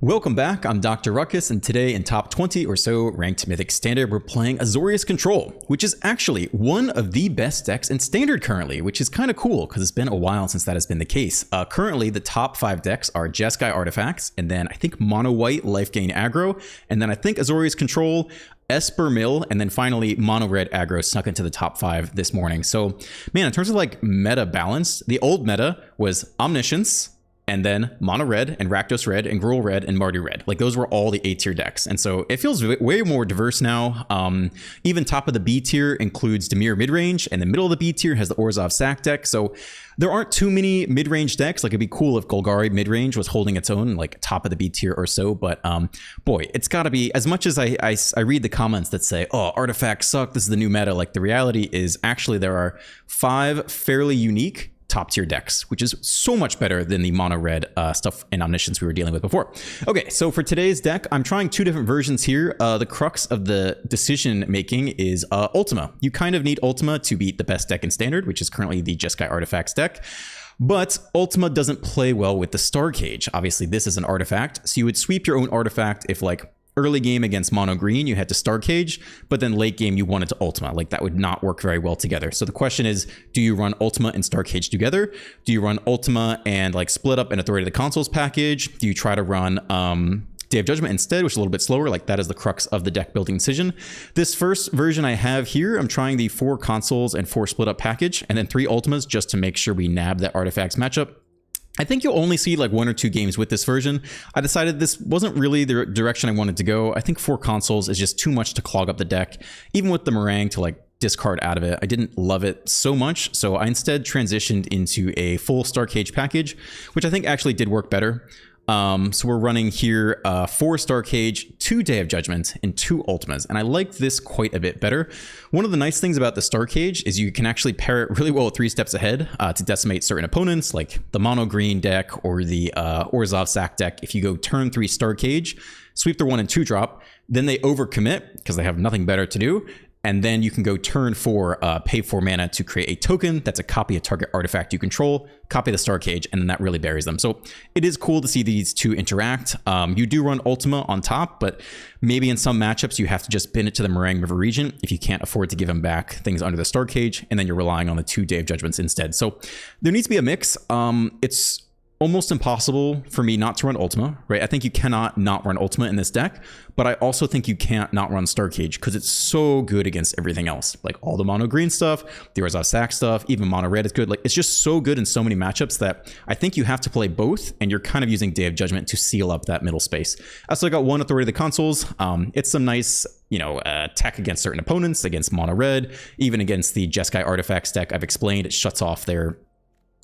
Welcome back, I'm Dr. Ruckus, and today in top 20 or so ranked Mythic Standard, we're playing Azorius Control, which is actually one of the best decks in Standard currently, which is kind of cool because it's been a while since that has been the case. Currently, the top 5 decks are Jeskai Artifacts, and then I think Mono White Life Gain Aggro, and then I think Azorius Control, Esper Mill, and then finally Mono Red Aggro snuck into the top 5 this morning. So, man, in terms of like meta balance, the old meta was Omniscience, and then Mono Red and Rakdos Red and Gruul Red and Mardu Red. Like those were all the A tier decks. And so it feels way more diverse now. Even top of the B tier includes Dimir midrange, and the middle of the B tier has the Orzhov Sack deck. So there aren't too many mid-range decks. Like it'd be cool if Golgari midrange was holding its own, like top of the B tier or so. But boy, it's gotta be, as much as I read the comments that say, oh, artifacts suck, this is the new meta. Like the reality is actually there are 5 fairly unique top tier decks, which is so much better than the mono red stuff in Omniscience we were dealing with before. Okay, so for today's deck, I'm trying 2 different versions here. The crux of the decision making is Ultima. You kind of need Ultima to beat the best deck in Standard, which is currently the Jeskai Artifacts deck. But Ultima doesn't play well with the Star Cage. Obviously, this is an artifact, so you would sweep your own artifact if like early game against mono green, you had to Star Cage, but then late game, you wanted to Ultima. Like that would not work very well together. So the question is, do you run Ultima and Star Cage together? Do you run Ultima and like split up an Authority of the Consoles package? Do you try to run Day of Judgment instead, which is a little bit slower? Like that is the crux of the deck building decision. This first version I have here, I'm trying the 4 consoles and 4 split up package, and then 3 Ultimas just to make sure we nab that artifacts matchup. I think you'll only see like 1 or 2 games with this version. I decided this wasn't really the direction I wanted to go. I think 4 consoles is just too much to clog up the deck. Even with the Meringue to like discard out of it, I didn't love it so much. So I instead transitioned into a full Star Cage package, which I think actually did work better. So we're running here 4 Star Cage, 2 Day of Judgment, and 2 Ultimas, and I like this quite a bit better. One of the nice things about the Star Cage is you can actually pair it really well with 3 steps ahead to decimate certain opponents, like the mono green deck or the Orzhov Sack deck. If you go turn 3 Star Cage, sweep their 1 and 2 drop, then they overcommit because they have nothing better to do. And then you can go turn 4, pay 4 mana to create a token that's a copy of target artifact you control, copy the Star Cage, and then that really buries them. So it is cool to see these 2 interact. You do run Ultima on top, but maybe in some matchups you have to just bin it to the Meringue River region if you can't afford to give them back things under the Star Cage, and then you're relying on the 2 Day of Judgments instead. So there needs to be a mix. It's almost impossible for me not to run Ultima, right? I think you cannot not run Ultima in this deck, but I also think you can't not run Star Cage because it's so good against everything else. Like all the mono green stuff, the Orzhov Sack stuff, even mono red is good. Like it's just so good in so many matchups that I think you have to play both, and you're kind of using Day of Judgment to seal up that middle space. I also got 1 Authority of the Consoles. It's some nice, you know, tech against certain opponents, against mono red, even against the Jeskai Artifacts deck. I've explained it shuts off their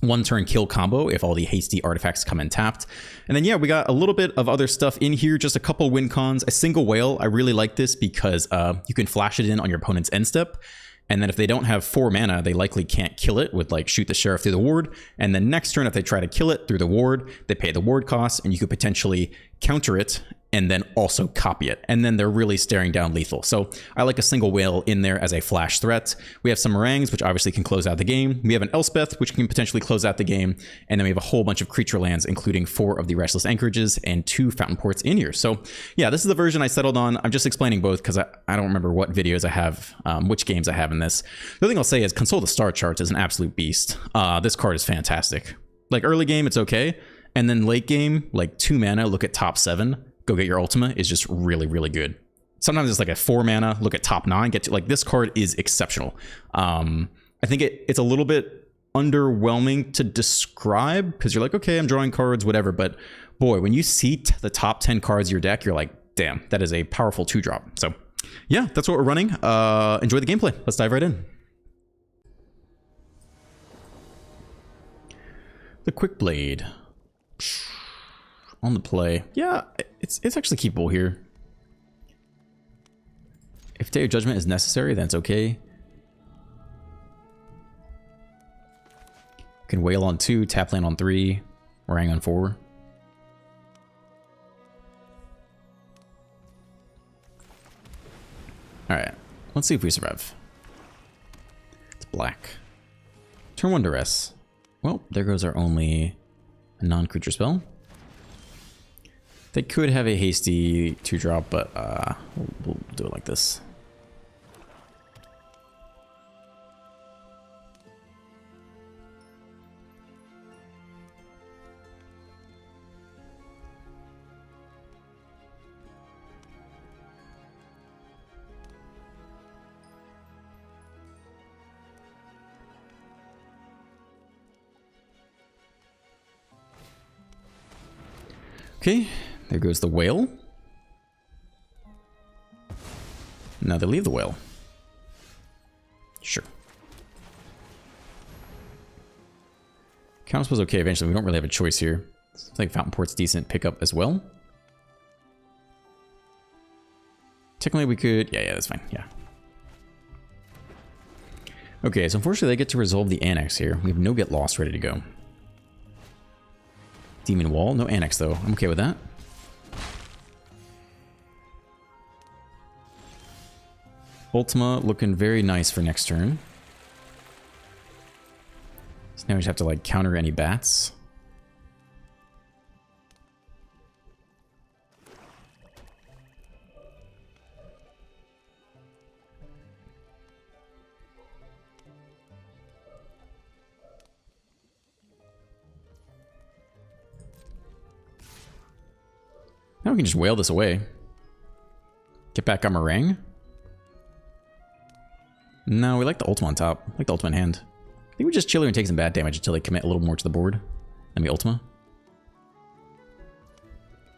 1-turn kill combo if all the hasty artifacts come in tapped. And then, yeah, we got a little bit of other stuff in here, just a couple win cons. A single whale, I really like this because you can flash it in on your opponent's end step. And then if they don't have 4 mana, they likely can't kill it with like shoot the sheriff through the ward. And then next turn, if they try to kill it through the ward, they pay the ward cost, and you could potentially counter it and then also copy it. And then they're really staring down lethal. So I like a single whale in there as a flash threat. We have some Meringues, which obviously can close out the game. We have an Elspeth, which can potentially close out the game. And then we have a whole bunch of creature lands, including 4 of the Restless Anchorages and 2 Fountain Ports in here. So yeah, this is the version I settled on. I'm just explaining both because I don't remember what videos I have, which games I have in this. The other thing I'll say is Console the Star Charts is an absolute beast. This card is fantastic. Like early game, it's okay. And then late game, like 2 mana, look at top 7. Go get your Ultima is just really, really good. Sometimes it's like a 4 mana, look at top 9, get to like this card is exceptional. I think it's a little bit underwhelming to describe because you're like, okay, I'm drawing cards, whatever. But boy, when you see the top 10 cards of your deck, you're like, damn, that is a powerful 2-drop. So yeah, that's what we're running. Enjoy the gameplay. Let's dive right in. The Quick Blade. On the play. Yeah, it's actually keepable here. If Day of Judgment is necessary, then it's okay. Can Whale on 2, tap land on 3, Meringue on 4. Alright, let's see if we survive. It's black. Turn 1 Duress. Well, there goes our only non-creature spell. They could have a hasty 2-drop, but we'll do it like this. Okay, there goes the whale. Now they leave the whale. Sure. Counterspell was okay eventually. We don't really have a choice here. I think Fountain Port's decent pickup as well. Technically we could... Yeah, that's fine. Yeah. Okay, so unfortunately they get to resolve the Annex here. We have no Get Lost ready to go. Demon Wall. No Annex, though. I'm okay with that. Ultima looking very nice for next turn. So now we just have to, like, counter any bats. Now we can just whale this away. Get back on Meringue. No, we like the Ultima on top. We like the Ultima in hand. I think we just chill here and take some bad damage until they commit a little more to the board. Then we Ultima.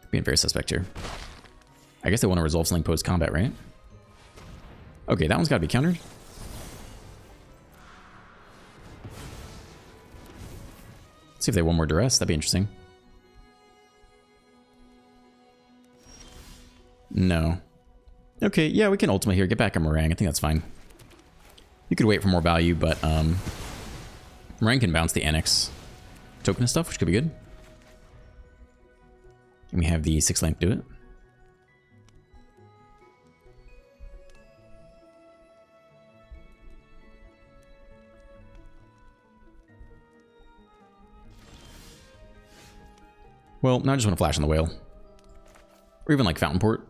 Being very suspect here. I guess they want to resolve something post-combat, right? Okay, that one's got to be countered. Let's see if they want more duress. That'd be interesting. No. Okay, yeah, we can Ultima here. Get back on Meringue. I think that's fine. You could wait for more value, but Meringue can bounce the Annex token and stuff, which could be good. And we have the 6-lamp do it. Well, now I just want to flash on the whale. Or even like Fountain Port.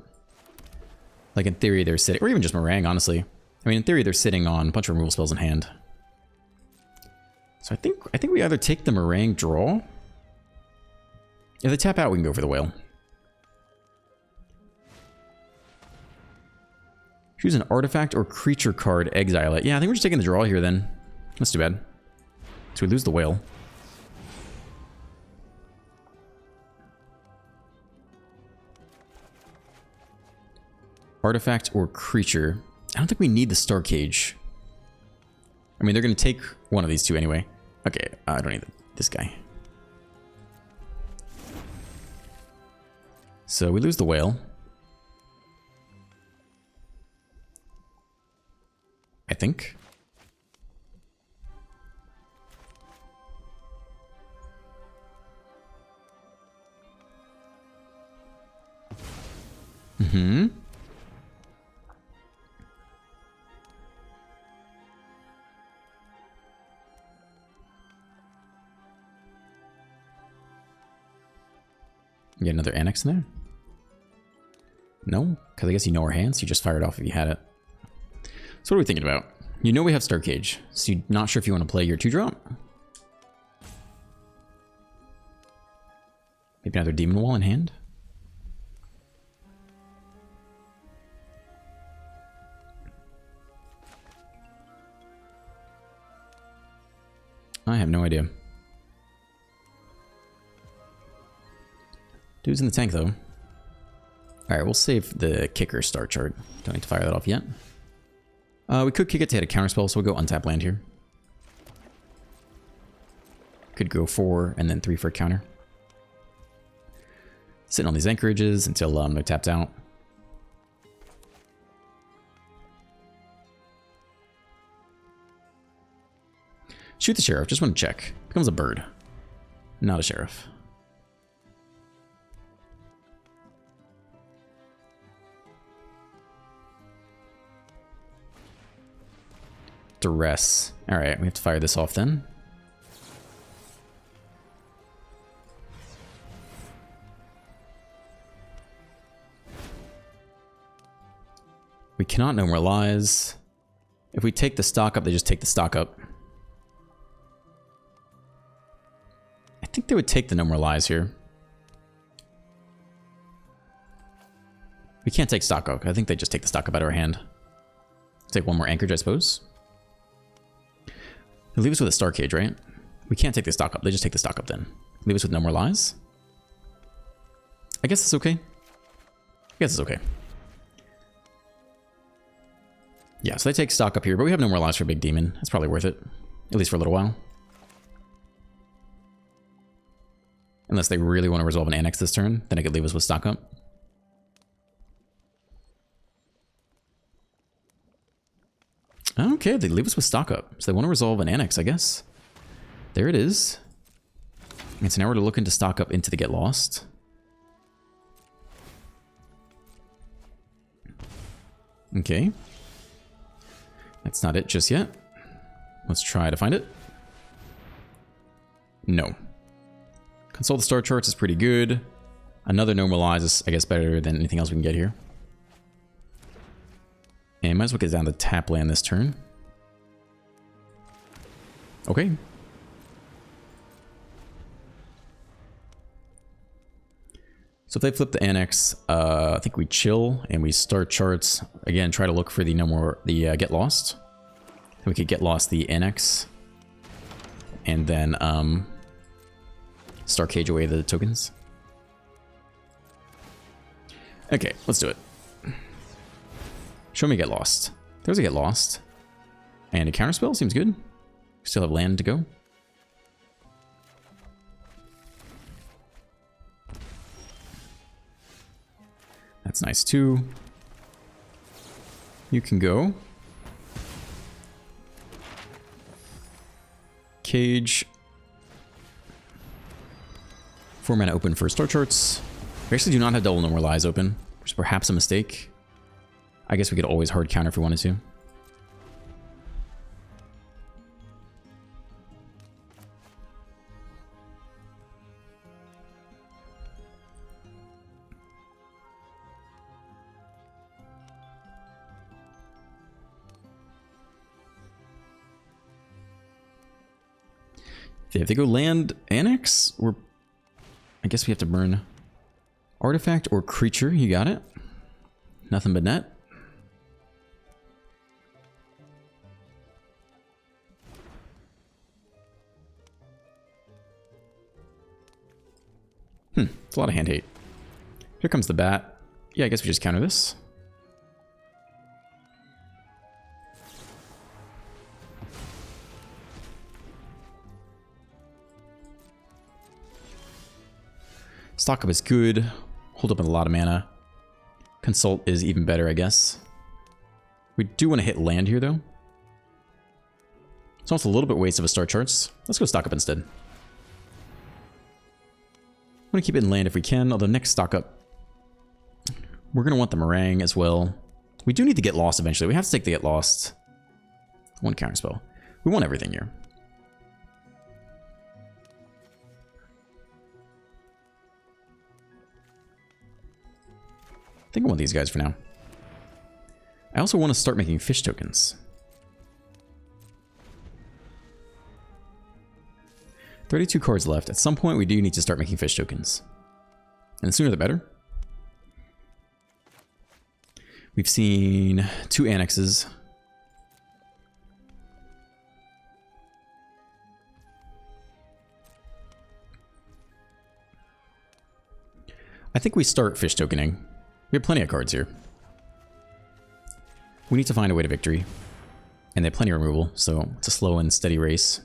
Like in theory they're sitting, or even just Meringue, honestly. I mean, in theory they're sitting on a bunch of removal spells in hand. So I think we either take the Meringue draw. If they tap out, we can go for the whale. Choose an artifact or creature card, exile it. Yeah, I think we're just taking the draw here then. That's too bad. So we lose the whale. Artifact or creature. I don't think we need the Star Cage. I mean, they're going to take one of these two anyway. Okay, I don't need this guy. So we lose the whale. I think. Mm-hmm. Get another Annex in there? No? Because I guess you know our hands. You just fire it off if you had it. So what are we thinking about? You know we have Star Cage, so you're not sure if you want to play your 2-drop? Maybe another Demon Wall in hand? I have no idea. Dude's in the tank, though. Alright, we'll save the kicker star chart. Don't need to fire that off yet. We could kick it to hit a counterspell, so we'll go untap land here. Could go 4 and then 3 for a counter. Sitting on these anchorages until they're tapped out. Shoot the sheriff, just want to check. Becomes a bird. Not a sheriff. Duress. Alright, we have to fire this off then. We cannot No More Lies. If we take the stock up, they just take the stock up. I think they would take the No More Lies here. We can't take stock up. I think they just take the stock up out of our hand. Take one more anchorage, I suppose. They leave us with a Star Cage, right? We can't take the stock up. They just take the stock up then. Leave us with No More Lies. I guess it's okay. I guess it's okay. Yeah, so they take stock up here, but we have No More Lies for Big Demon. That's probably worth it. At least for a little while. Unless they really want to resolve an Annex this turn, then they could leave us with stock up. Okay, they leave us with stock up. So they want to resolve an Annex, I guess. There it is. And so now we're looking to stock up into the Get Lost. Okay. That's not it just yet. Let's try to find it. No. Consult the star charts is pretty good. Another No More Lies is, I guess, better than anything else we can get here. And might as well get down to tap land this turn. Okay. So if they flip the Annex, I think we chill and we start charts. Again, try to look for the Get Lost. Then we could Get Lost the Annex. And then Star Cage away the tokens. Okay, let's do it. Show me Get Lost. There's a Get Lost. And a counterspell seems good. Still have land to go. That's nice too. You can go. Cage. 4 mana open for star charts. We actually do not have double No More Lies open, which is perhaps a mistake. I guess we could always hard counter if we wanted to. If they go land Annex, I guess we have to burn artifact or creature. You got it. Nothing but net. It's a lot of hand hate. Here comes the bat. Yeah, I guess we just counter this. Stock up is good. Hold up with a lot of mana. Consult is even better, I guess. We do want to hit land here, though. It's almost a little bit waste of a star charts. Let's go stock up instead. I want to keep it in land if we can, although next stock up, we're going to want the Meringue as well. We do need to Get Lost eventually. We have to take the Get Lost. One counterspell. We want everything here. I think I want these guys for now. I also want to start making fish tokens. 32 cards left. At some point, we do need to start making fish tokens. And the sooner the better. We've seen 2 annexes. I think we start fish tokening. We have plenty of cards here. We need to find a way to victory. And they have plenty of removal, so it's a slow and steady race.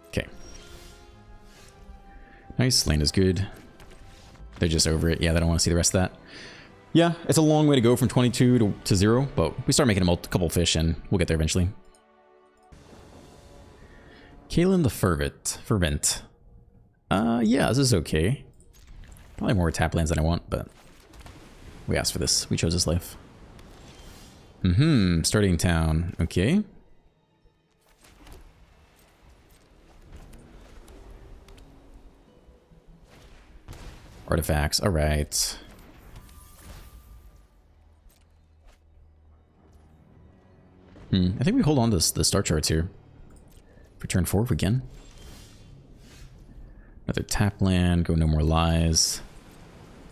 Okay. Nice, land is good. They're just over it. Yeah, they don't want to see the rest of that. Yeah, it's a long way to go from 22 to 0, but we start making a couple fish and we'll get there eventually. Kalen the Fervent. Yeah, this is okay. Probably more tap lands than I want, but we asked for this. We chose this life. Starting town. Okay. Artifacts. All right. I think we hold on to the star charts here. For turn 4 if we can. Another tap land, go no more lies.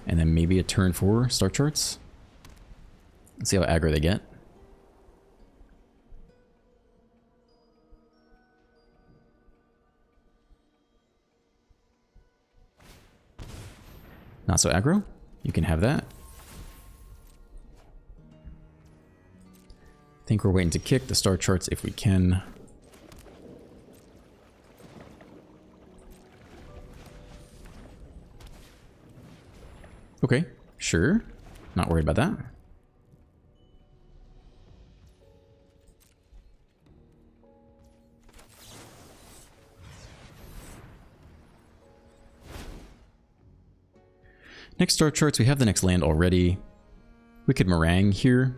And then maybe a turn 4 star charts. Let's see how aggro they get. Not so aggro. You can have that. I think we're waiting to kick the star charts if we can. Okay, sure. Not worried about that. Next star charts, we have the next land already. We could meringue here.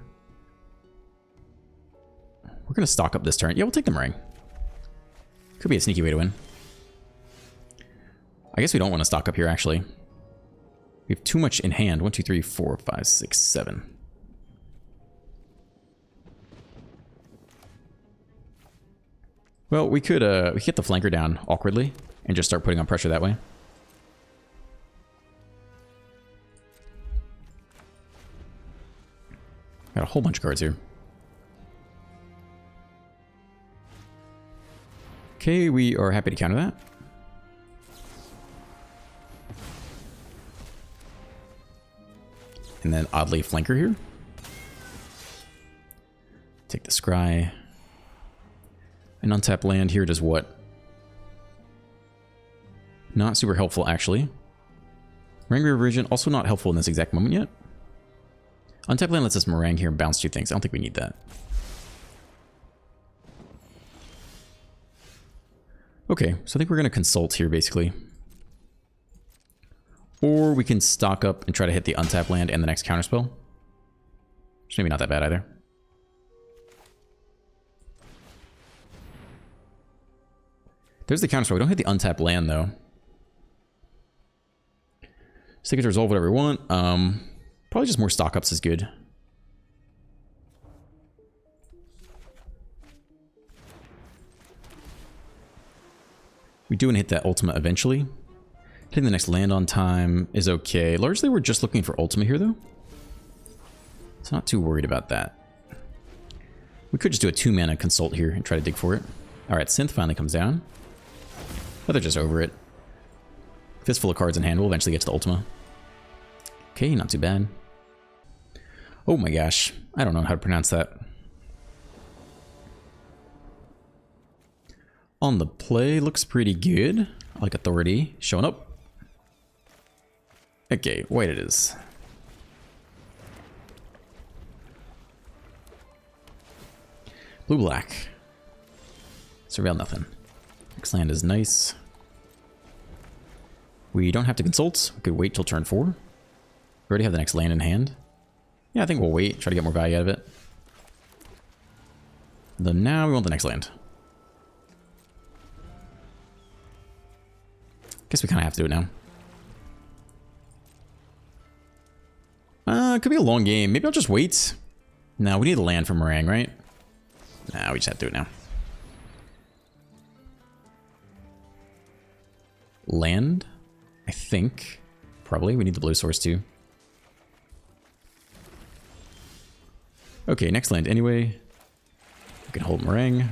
We're going to stock up this turn. Yeah, we'll take the meringue. Could be a sneaky way to win. I guess we don't want to stock up here, actually. We have too much in hand. 1, 2, 3, 4, 5, 6, 7. Well, we could get the flanker down awkwardly and just start putting on pressure that way. Got a whole bunch of cards here. Okay, we are happy to counter that. And then oddly flanker here. Take the scry. An untapped land here does what? Not super helpful, actually. Meringue Reversion, also not helpful in this exact moment yet. Untapped land lets us meringue here and bounce 2 things. I don't think we need that. Okay, so I think we're going to consult here, basically. Or we can stock up and try to hit the untapped land and the next counterspell. Which maybe not that bad either. There's the counterspell. We don't hit the untapped land, though. So we can resolve whatever we want. Probably just more stock ups is good. We do want to hit that ultimate eventually. Hitting the next land on time is okay. Largely, we're just looking for ultimate here, though. So not too worried about that. We could just do a 2-mana consult here and try to dig for it. Alright, Synth finally comes down. But they're just over it. Fistful of cards in hand, we'll eventually get to the Ultima. Okay, not too bad. Oh my gosh, I don't know how to pronounce that. On the play, looks pretty good. I like Authority showing up. Okay, white it is. Blue-black. Surveil nothing. Next land is nice. We don't have to consult. We could wait till turn 4. We already have the next land in hand. Yeah, I think we'll wait, try to get more value out of it. Then now we want the next land. Guess we kind of have to do it now. It could be a long game. Maybe I'll just wait. No, we need a land for meringue, right? Nah, we just have to do it now. Land, I think. Probably. We need the blue source too. Okay, next land anyway. We can hold meringue.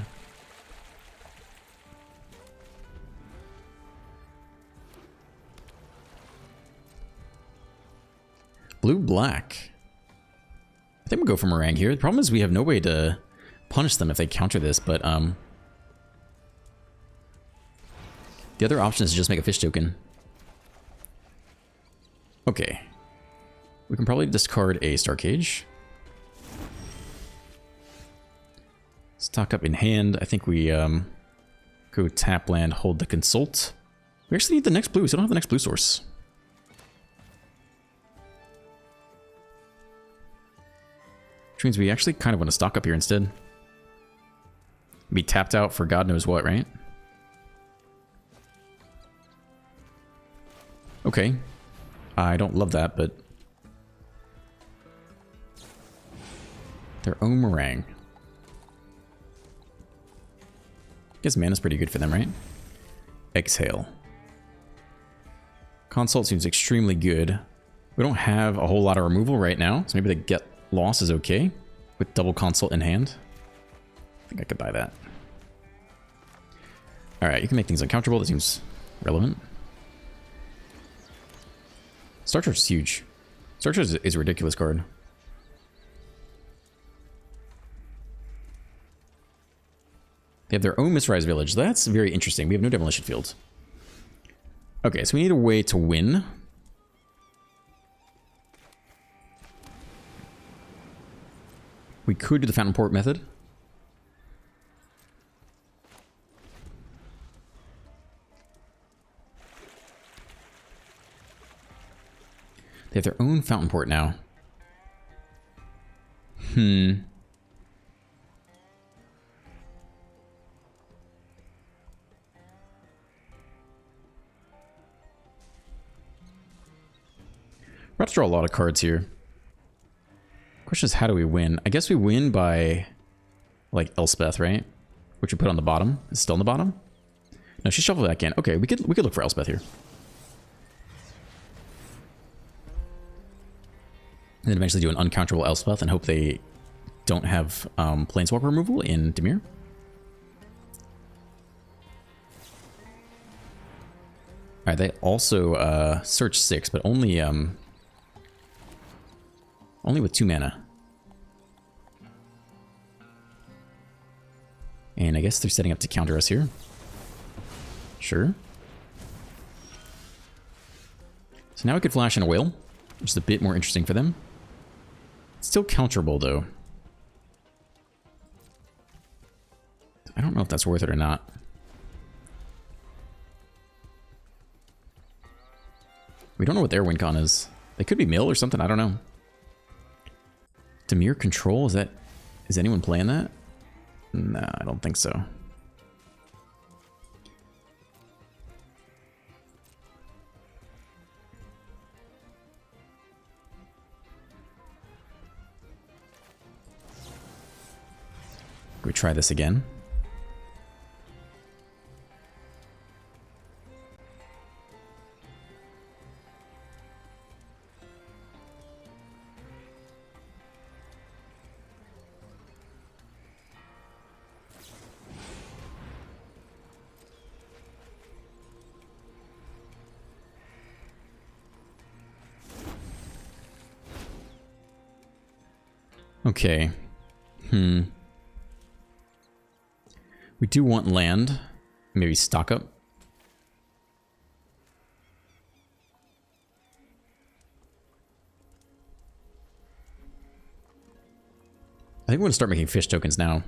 Blue-black. I think we'll go for meringue here. The problem is we have no way to punish them if they counter this, but the other option is to just make a fish token. Okay. We can probably discard a Star Cage. Stock up in hand. I think we go tap land, hold the consult. We actually need the next blue, so I don't have the next blue source. Which means we actually kind of want to stock up here instead. Be tapped out for God knows what, right? Okay. I don't love that, but... Their own meringue. I guess mana's pretty good for them, right? Exhale. Consult seems extremely good. We don't have a whole lot of removal right now, so maybe the get loss is okay with double consult in hand. I think I could buy that. Alright, you can make things uncomfortable. That seems relevant. Star Charge is huge. Star Charge is a ridiculous card. They have their own Misrise Village. That's very interesting. We have no Demolition Fields. Okay, so we need a way to win. We could do the Fountain Port method. They have their own Fountain Port now. We're about to draw a lot of cards here. Question is, how do we win? I guess we win by, like, Elspeth, right? Which we put on the bottom. It's still on the bottom? No, she shuffled back in. Okay, we could look for Elspeth here. And then eventually do an uncounterable Elspeth and hope they don't have Planeswalker removal in Dimir. Alright, they also search 6, but only with 2 mana. And I guess they're setting up to counter us here. Sure. So now we could flash in a whale, which is a bit more interesting for them. It's still counterable, though. I don't know if that's worth it or not. We don't know what their win con is. They could be mill or something, I don't know. Dimir control, is anyone playing that? No, I don't think so. Can we try this again? Okay. We do want land. Maybe stock up. I think we're going to start making fish tokens now.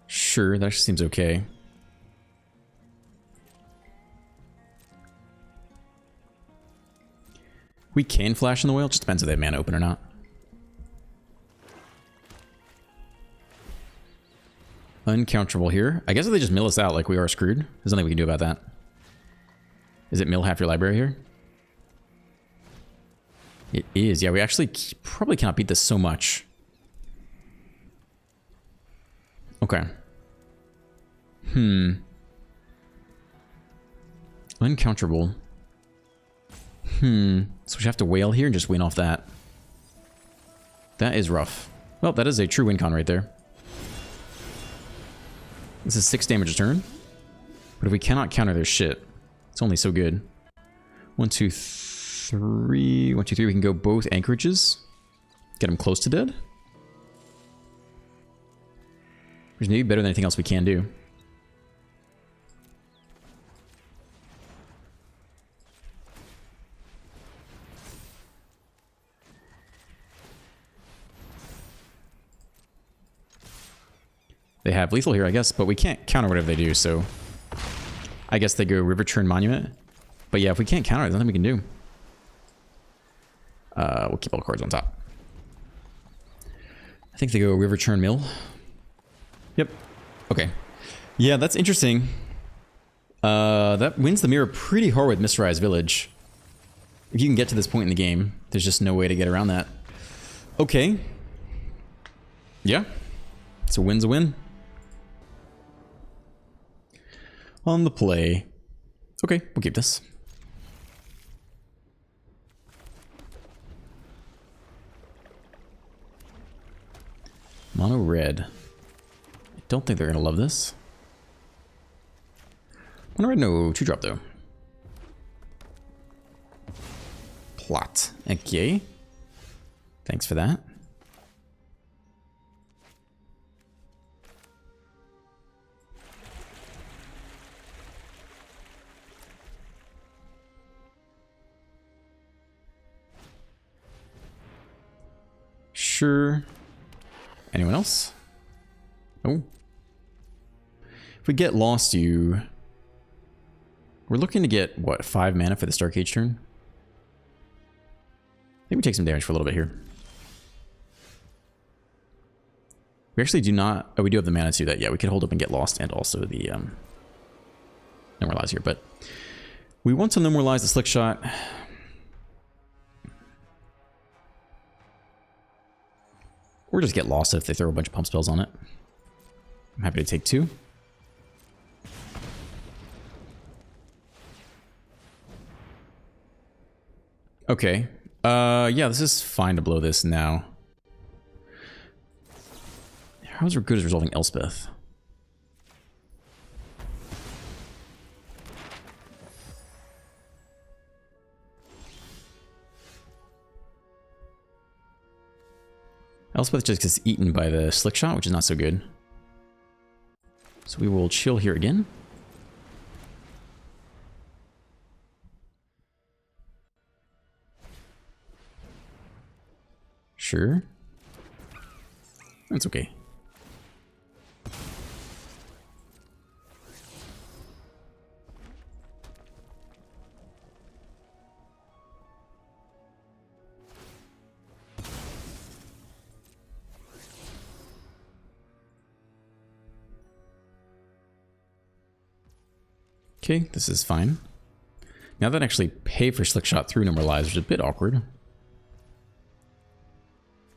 Sure, that actually seems okay. We can flash in the whale, it just depends if they have mana open or not. Uncounterable here. I guess if they just mill us out, like, we are screwed. There's nothing we can do about that. Is it mill half your library here? It is. Yeah, we actually probably cannot beat this so much. Okay. Uncounterable. So we have to whale here and just win off that. That is rough. Well, that is a true win con right there. This is 6 damage a turn. But if we cannot counter their shit, it's only so good. 1, 2, 3. 1, 2, 3. We can go both anchorages. Get them close to dead. Which may be better than anything else we can do. They have lethal here, I guess, but we can't counter whatever they do, so I guess they go River Churn Monument. But yeah, if we can't counter it, there's nothing we can do. We'll keep all the cards on top. I think they go River Churn Mill. Yep. Okay. Yeah, that's interesting. That wins the mirror pretty hard with Mysterized Village. If you can get to this point in the game, there's just no way to get around that. Okay. Yeah. So win's a win. On the play. Okay, we'll keep this. Mono red. I don't think they're gonna love this. Mono red, no 2-drop though. Plot. Okay. Thanks for that. Sure. Anyone else? Oh. If we get Lost You, we're looking to get, what, 5 mana for the Dark Age turn? Maybe take some damage for a little bit here. We actually do not... Oh, we do have the mana to do that. Yeah, we could hold up and get Lost and also the No More Lies here, but we want to No More Lies the Slick Shot. Or just get Lost if they throw a bunch of pump spells on it. I'm happy to take 2. Okay. Yeah, this is fine to blow this now. How's it good as resolving Elspeth? Elspeth just gets eaten by the Slick Shot, which is not so good. So we will chill here again. Sure. That's okay. Okay, this is fine. Now that I actually pay for Slick Shot through No More Lies, which is a bit awkward.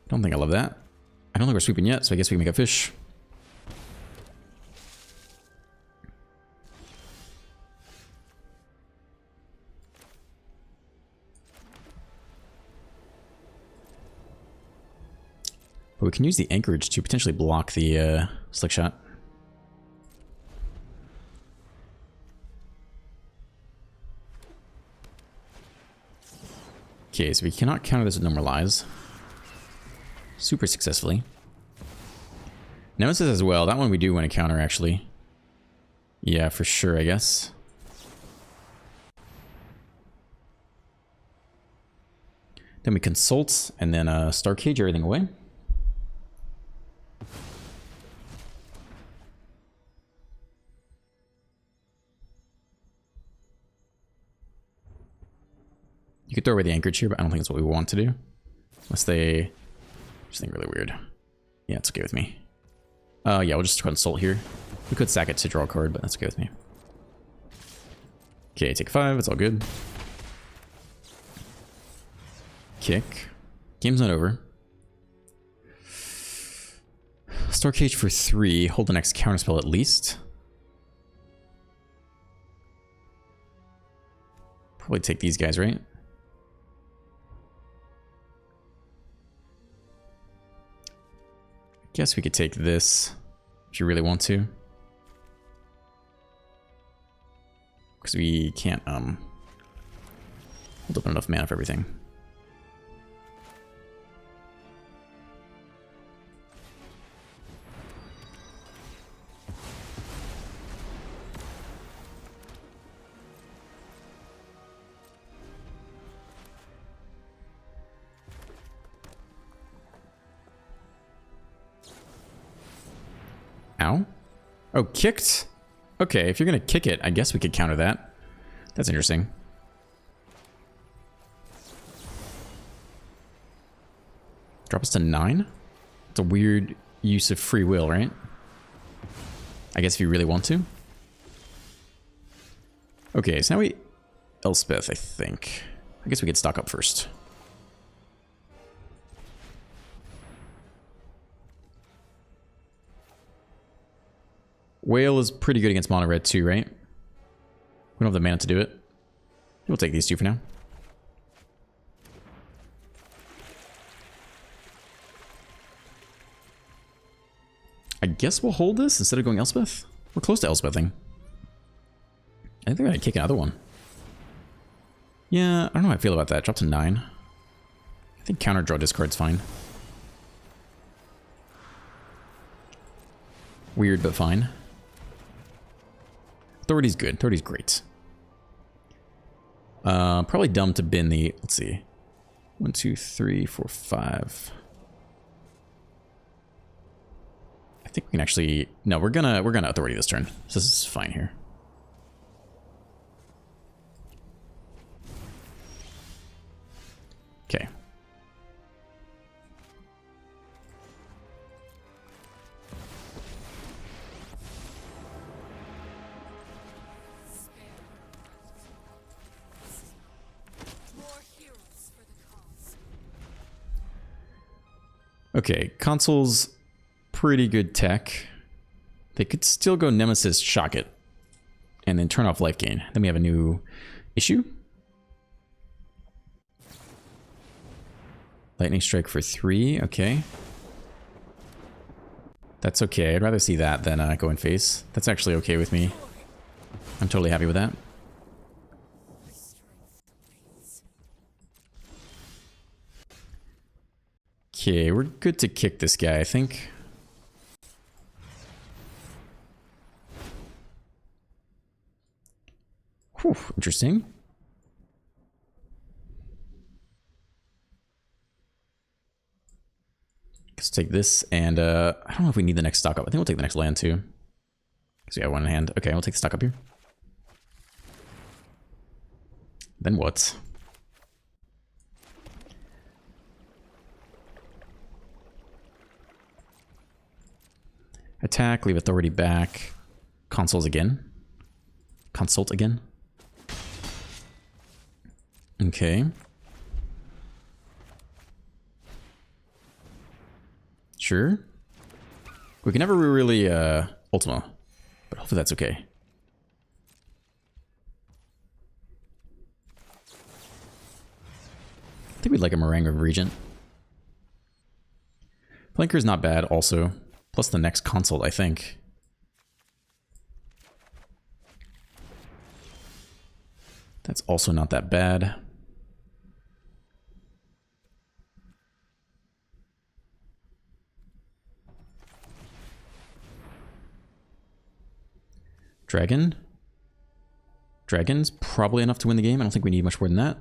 Don't think I love that. I don't think we're sweeping yet, so I guess we can make a fish. But we can use the anchorage to potentially block the Slick Shot. Okay, so we cannot counter this with No More Lies. Super successfully. Nemesis as well. That one we do want to counter, actually. Yeah, for sure, I guess. Then we consult, and then Star Cage everything away. You could throw away the anchorage here, but I don't think that's what we want to do. Unless they... just think really weird. Yeah, it's okay with me. Yeah, we'll just consult here. We could sack it to draw a card, but that's okay with me. Okay, take 5, it's all good. Kick. Game's not over. Star Cage for 3, hold the next counterspell at least. Probably take these guys, right? Guess we could take this if you really want to. Because we can't hold up enough mana for everything. now. Oh, kicked? Okay, if you're gonna kick it, I guess we could counter that. That's interesting. Drop us to 9? It's a weird use of free will, right? I guess if you really want to. Okay, so now we... Elspeth, I think. I guess we could stock up first. Whale is pretty good against mono red too, right? We don't have the mana to do it. We'll take these two for now. I guess we'll hold this instead of going Elspeth. We're close to Elspething. I think they're gonna kick another one. Yeah, I don't know how I feel about that. Drop to 9. I think counter draw discard's fine. Weird, but fine. Authority's good. Authority's great. Probably dumb to bin the... Let's see. 1, 2, 3, 4, 5. I think we can actually... No, we're gonna authority this turn. So this is fine here. Okay. Okay, console's pretty good tech. They could still go Nemesis, shock it, and then turn off life gain. Then we have a new issue. Lightning strike for 3, okay. That's okay. I'd rather see that than go in face. That's actually okay with me. I'm totally happy with that. Okay, we're good to kick this guy, I think. Whew, interesting. Let's take this, and I don't know if we need the next stock up. I think we'll take the next land too. Because we have one in hand. Okay, we'll take the stock up here. Then what? Attack, leave authority back. Consoles again. Consult again. Okay. Sure. We can never really Ultima, but hopefully that's okay. I think we'd like a Meringue of Regent. Flanker's not bad also. Plus the next consult, I think. That's also not that bad. Dragon. Dragon's probably enough to win the game. I don't think we need much more than that.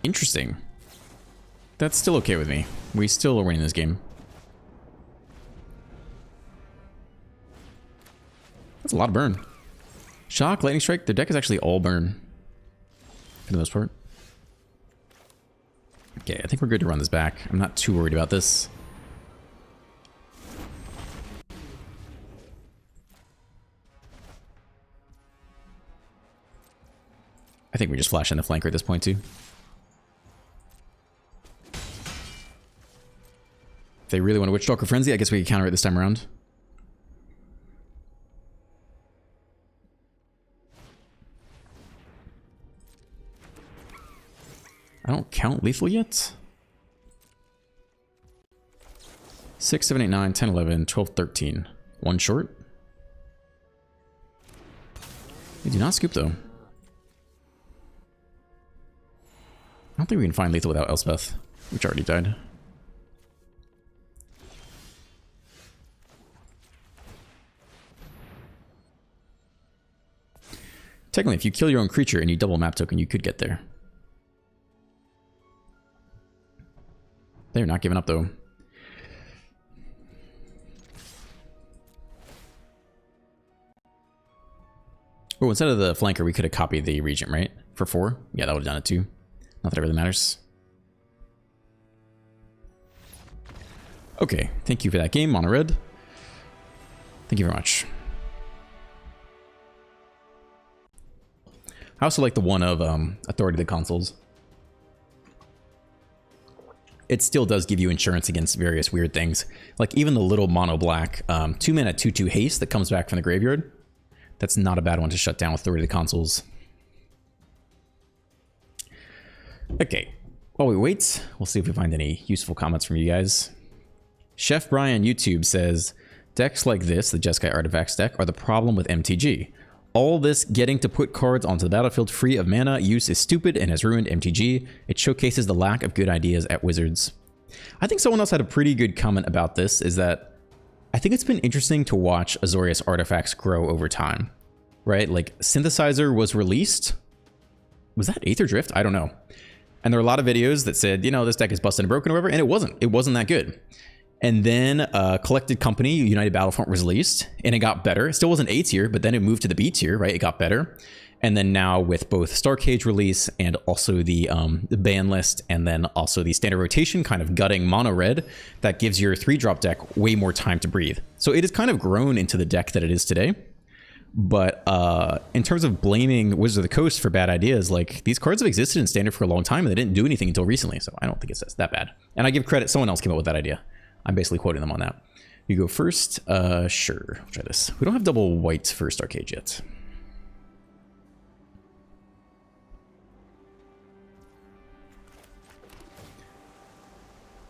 Interesting. That's still okay with me. We still are winning this game. That's a lot of burn. Shock, lightning strike, their deck is actually all burn. For the most part. Okay, I think we're good to run this back. I'm not too worried about this. I think we just flash in the flanker at this point too. If they really want to Witchstalker Frenzy, I guess we can counter it this time around. I don't count lethal yet. 6, 7, 8, 9, 10, 11, 12, 13. One short. We do not scoop, though. I don't think we can find lethal without Elspeth, which already died. Technically, if you kill your own creature and you double map token, you could get there. They're not giving up, though. Oh, instead of the flanker, we could have copied the regent, right? For 4? Yeah, that would have done it too. Not that it really matters. Okay, thank you for that game, Mono Red. Thank you very much. I also like the one of Authority of the Consuls. It still does give you insurance against various weird things. Like even the little mono black 2-mana 2/2 haste that comes back from the graveyard. That's not a bad one to shut down with Authority of the Consuls. Okay, while we wait, we'll see if we find any useful comments from you guys. Chef Brian YouTube says, decks like this, the Jeskai Artifacts deck, are the problem with MTG. All this getting to put cards onto the battlefield free of mana use is stupid and has ruined MTG. It showcases the lack of good ideas at Wizards. I think someone else had a pretty good comment about this, is that I think it's been interesting to watch Azorius artifacts grow over time, right? Like Synthesizer was released. Was that Aether Drift? I don't know. And there were a lot of videos that said, you know, this deck is busted and broken or whatever, and it wasn't. It wasn't that good. And then Collected Company, United Battlefront was released, and it got better. It still wasn't A tier, but then it moved to the B tier, right? It got better. And then now with both Starcade release and also the ban list, and then also the standard rotation kind of gutting mono red, that gives your 3-drop deck way more time to breathe. So it has kind of grown into the deck that it is today. But in terms of blaming Wizards of the Coast for bad ideas, like these cards have existed in standard for a long time and they didn't do anything until recently. So I don't think it's that bad. And I give credit, someone else came up with that idea. I'm basically quoting them on that. You go first. Sure. We'll try this. We don't have double white for Starcade yet.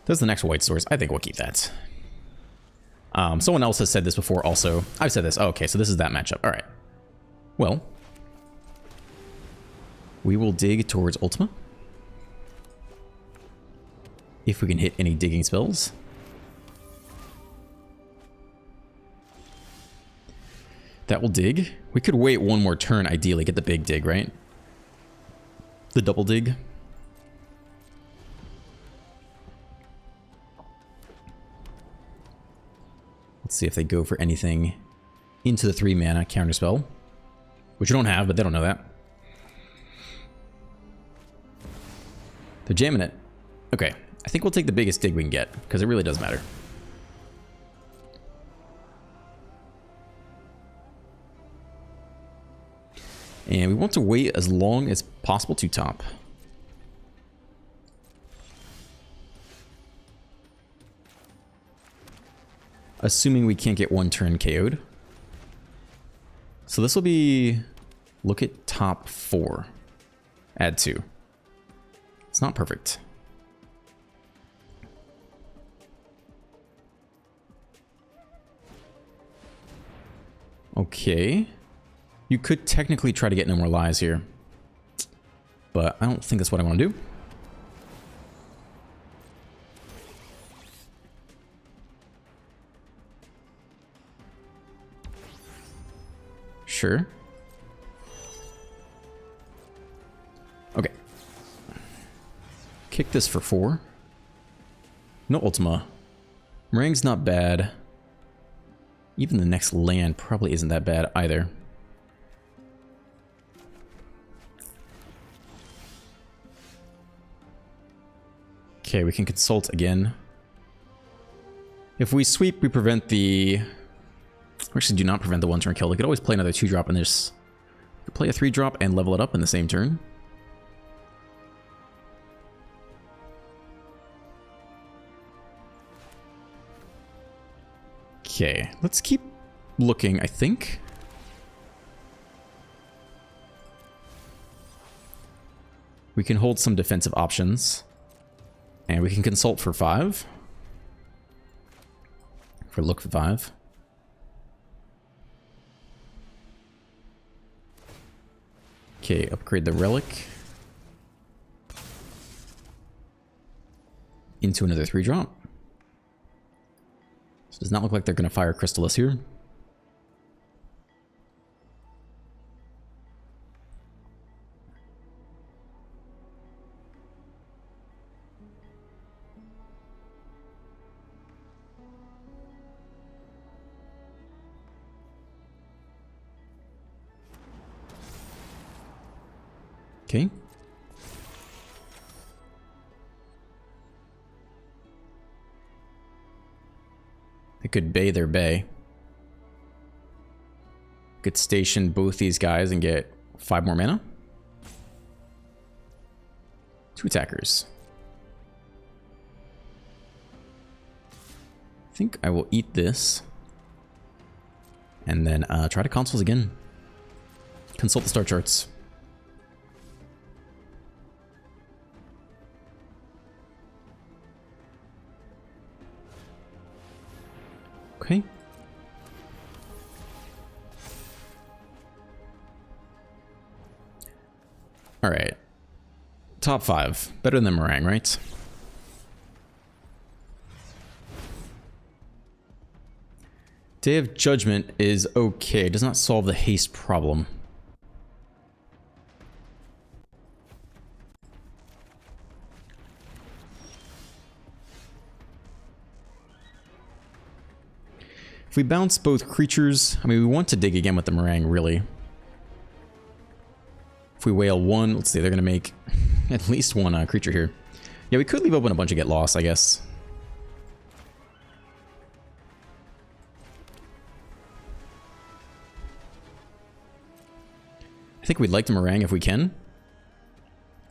Does the next white source? I think we'll keep that. Someone else has said this before also. I've said this. Oh, okay, so this is that matchup. All right. Well, we will dig towards Ultima. If we can hit any digging spells. That will dig. We could wait one more turn, ideally, get the big dig, right? The double dig. Let's see if they go for anything into the 3-mana counterspell, which you don't have, but they don't know that. They're jamming it. Okay, I think we'll take the biggest dig we can get, because it really does matter. And we want to wait as long as possible to top. Assuming we can't get one turn KO'd. So this will be, look at top 4. Add 2. It's not perfect. Okay. You could technically try to get No More Lies here. But I don't think that's what I want to do. Sure. Okay. Kick this for 4. No Ultima. Meringue's not bad. Even the next land probably isn't that bad either. Okay, we can consult again. If we sweep, we prevent the... We actually do not prevent the 1-turn kill. We could always play another 2-drop in this. We could play a 3-drop and level it up in the same turn. Okay, let's keep looking, I think. We can hold some defensive options. And we can consult for 5. For look for 5. Okay, upgrade the relic into another 3-drop. So it does not look like they're going to fire Crystallis here. Okay. They could bay their bay. Could station both these guys and get 5 more mana. 2 attackers. I think I will eat this. And then try to consoles again. Consult the star charts. Okay. All right. Top 5. Better than Meringue, right? Day of Judgment is okay. It does not solve the haste problem. If we bounce both creatures, I mean, we want to dig again with the Meringue, really. If we whale 1, let's see, they're going to make at least 1 creature here. Yeah, we could leave open a bunch and get lost, I guess. I think we'd like the Meringue if we can.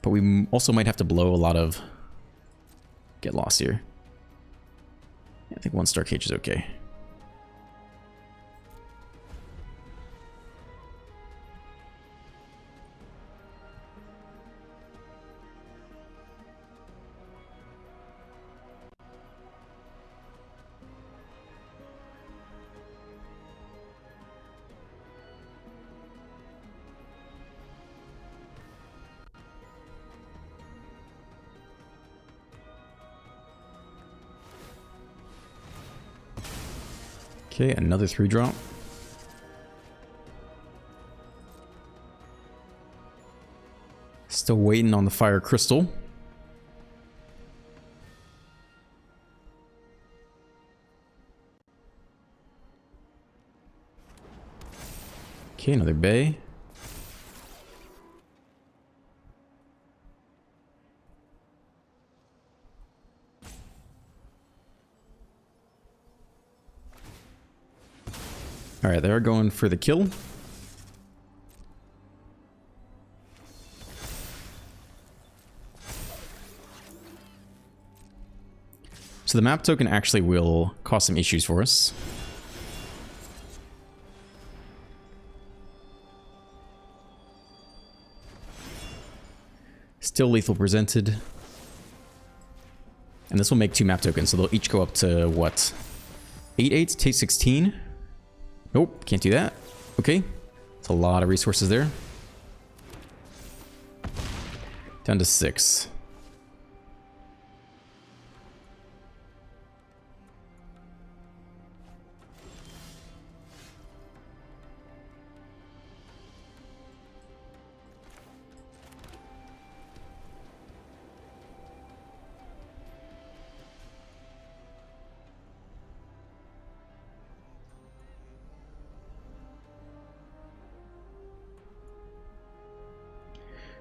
But we also might have to blow a lot of get lost here. Yeah, I think 1 Star Cage is okay. Okay, another 3-drop. Still waiting on the Fire Crystal. Okay, another bay. All right, they're going for the kill. So the map token actually will cause some issues for us. Still lethal presented. And this will make 2 map tokens, so they'll each go up to what? 8/8, take 16. Nope, can't do that. Okay, it's a lot of resources there. Down to 6.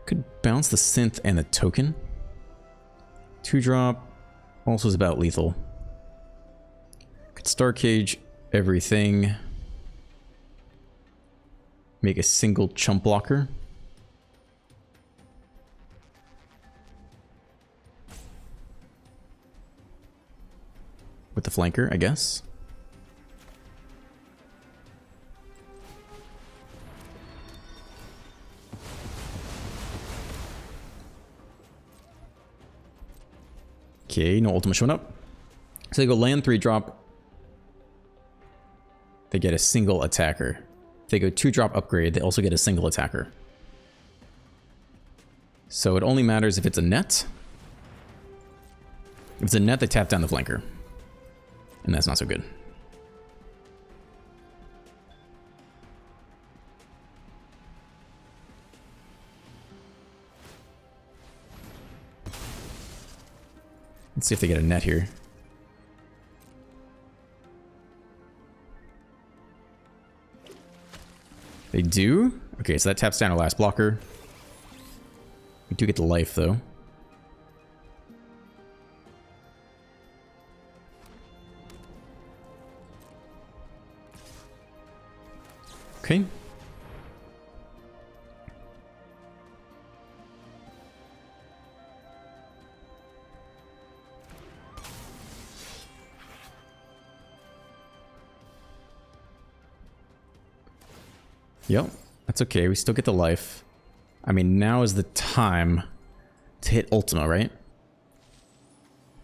Could bounce the synth and the token. 2-drop also is about lethal. Could Star Cage everything. Make a single chump blocker. With the flanker, I guess. Okay, no ultimate showing up. So they go land 3-drop. They get a single attacker. If they go 2-drop upgrade, they also get a single attacker. So it only matters if it's a net. If it's a net, they tap down the flanker. And that's not so good. Let's see if they get a net here. They do? Okay, so that taps down our last blocker. We do get the life, though. Okay. Yep, that's okay. We still get the life. I mean, now is the time to hit Ultima, right?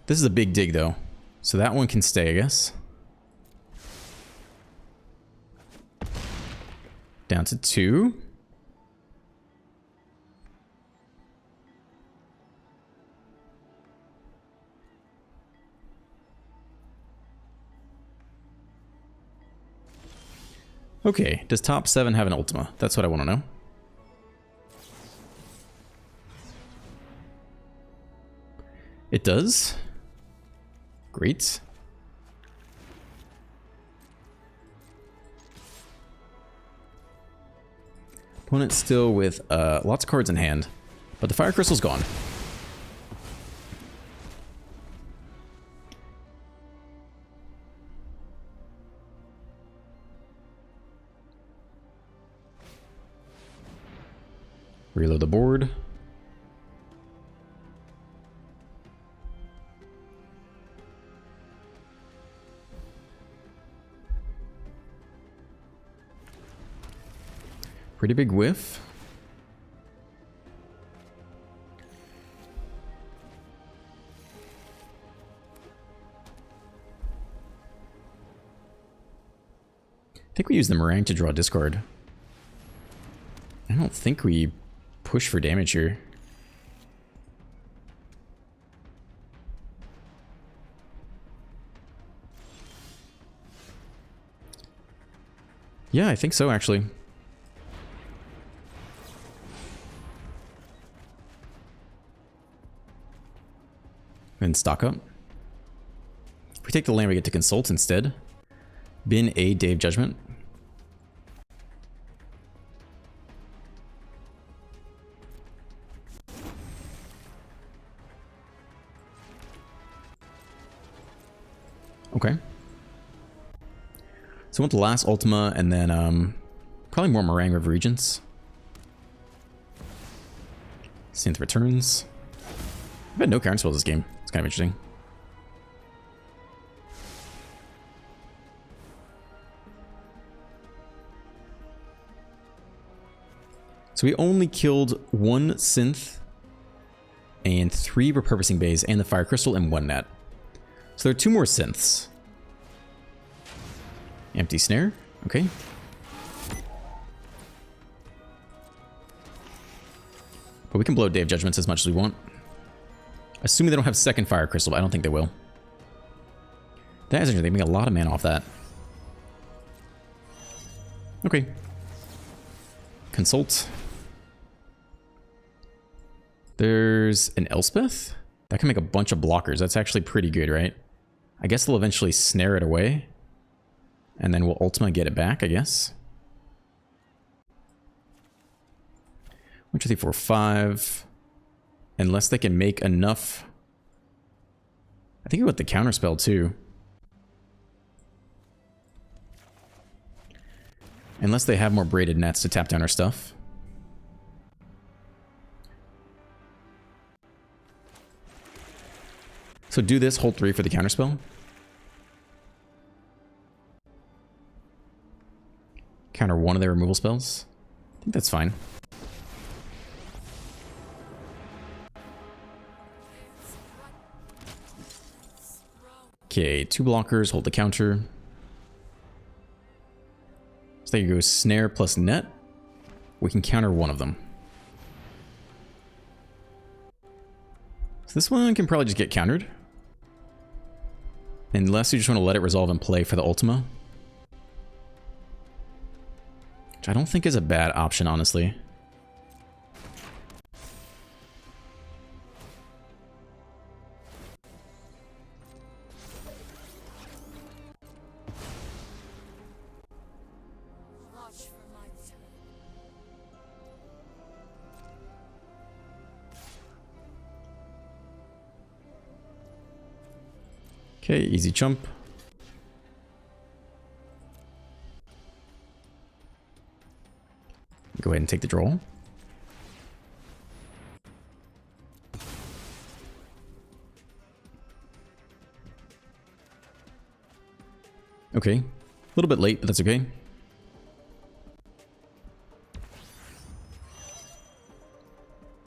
This is a big dig, though. So that one can stay, I guess. Down to 2. Okay, does top 7 have an Ultima? That's what I want to know. It does. Great. Opponent still with lots of cards in hand, but the Fire Crystal's gone. Reload the board. Pretty big whiff. I think we use the Meringue to draw discard. I don't think we push for damage here. Yeah, I think so, actually. And stock up. If we take the land, we get to consult instead. Bin a Day of Judgment. Okay. So I want the last Ultima and then probably more Meringue River Regents. Synth returns. I've had no counter spells this game. It's kind of interesting. So we only killed 1 Synth and 3 Repurposing Bays and the Fire Crystal and 1 net. So there are 2 more Synths. Empty Snare. Okay. But we can blow Day of Judgments as much as we want. Assuming they don't have second Fire Crystal, but I don't think they will. That is interesting. They make a lot of mana off that. Okay. Consult. There's an Elspeth? That can make a bunch of blockers. That's actually pretty good, right? I guess they'll eventually snare it away. And then we'll ultimately get it back, I guess. 1, 2, 3, 4, 5. Unless they can make enough. I think with the counterspell too. Unless they have more braided nets to tap down our stuff. So do this, hold 3 for the counterspell. Counter 1 of their removal spells. I think that's fine. Okay, 2 blockers, hold the counter. So there you go, snare plus net. We can counter 1 of them. this one can probably just get countered. Unless you just want to let it resolve and play for the Ultima. Which I don't think is a bad option, honestly. Okay, easy chump. Go ahead and take the draw. Okay, a little bit late, but that's okay.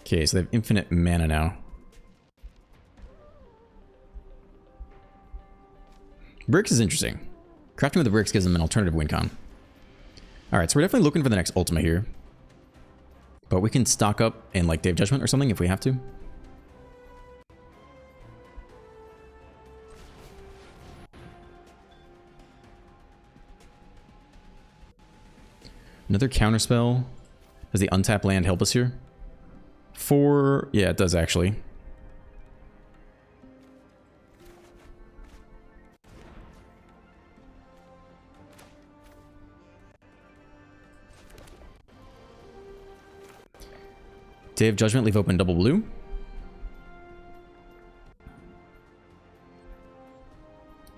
Okay, so they have infinite mana now. Bricks is interesting. Crafting with the bricks gives them an alternative win con. Alright, so we're definitely looking for the next Ultima here. But we can stock up in like Day of Judgment or something if we have to. Another counterspell. Does the untapped land help us here? Yeah, it does actually. Day of Judgment, leave open double blue.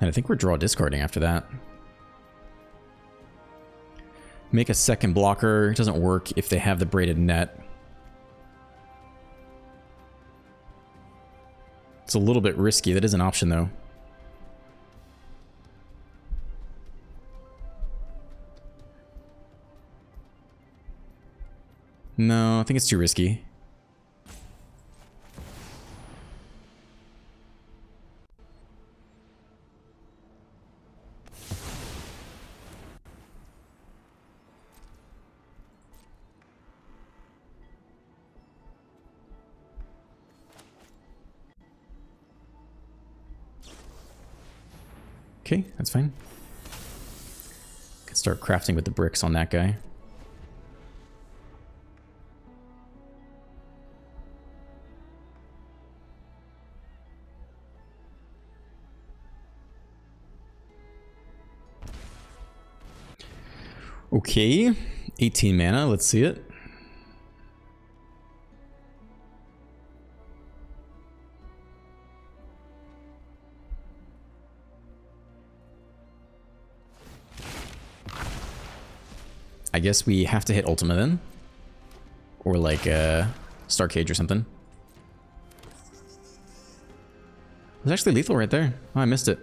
And I think we're draw discarding after that. Make a second blocker. It doesn't work if they have the braided net. It's a little bit risky. That is an option though. No, I think it's too risky. Okay, that's fine. Could start crafting with the bricks on that guy. Okay, 18 mana, let's see it. I guess we have to hit Ultima then. Or like Star Cage or something. It was actually lethal right there. Oh, I missed it.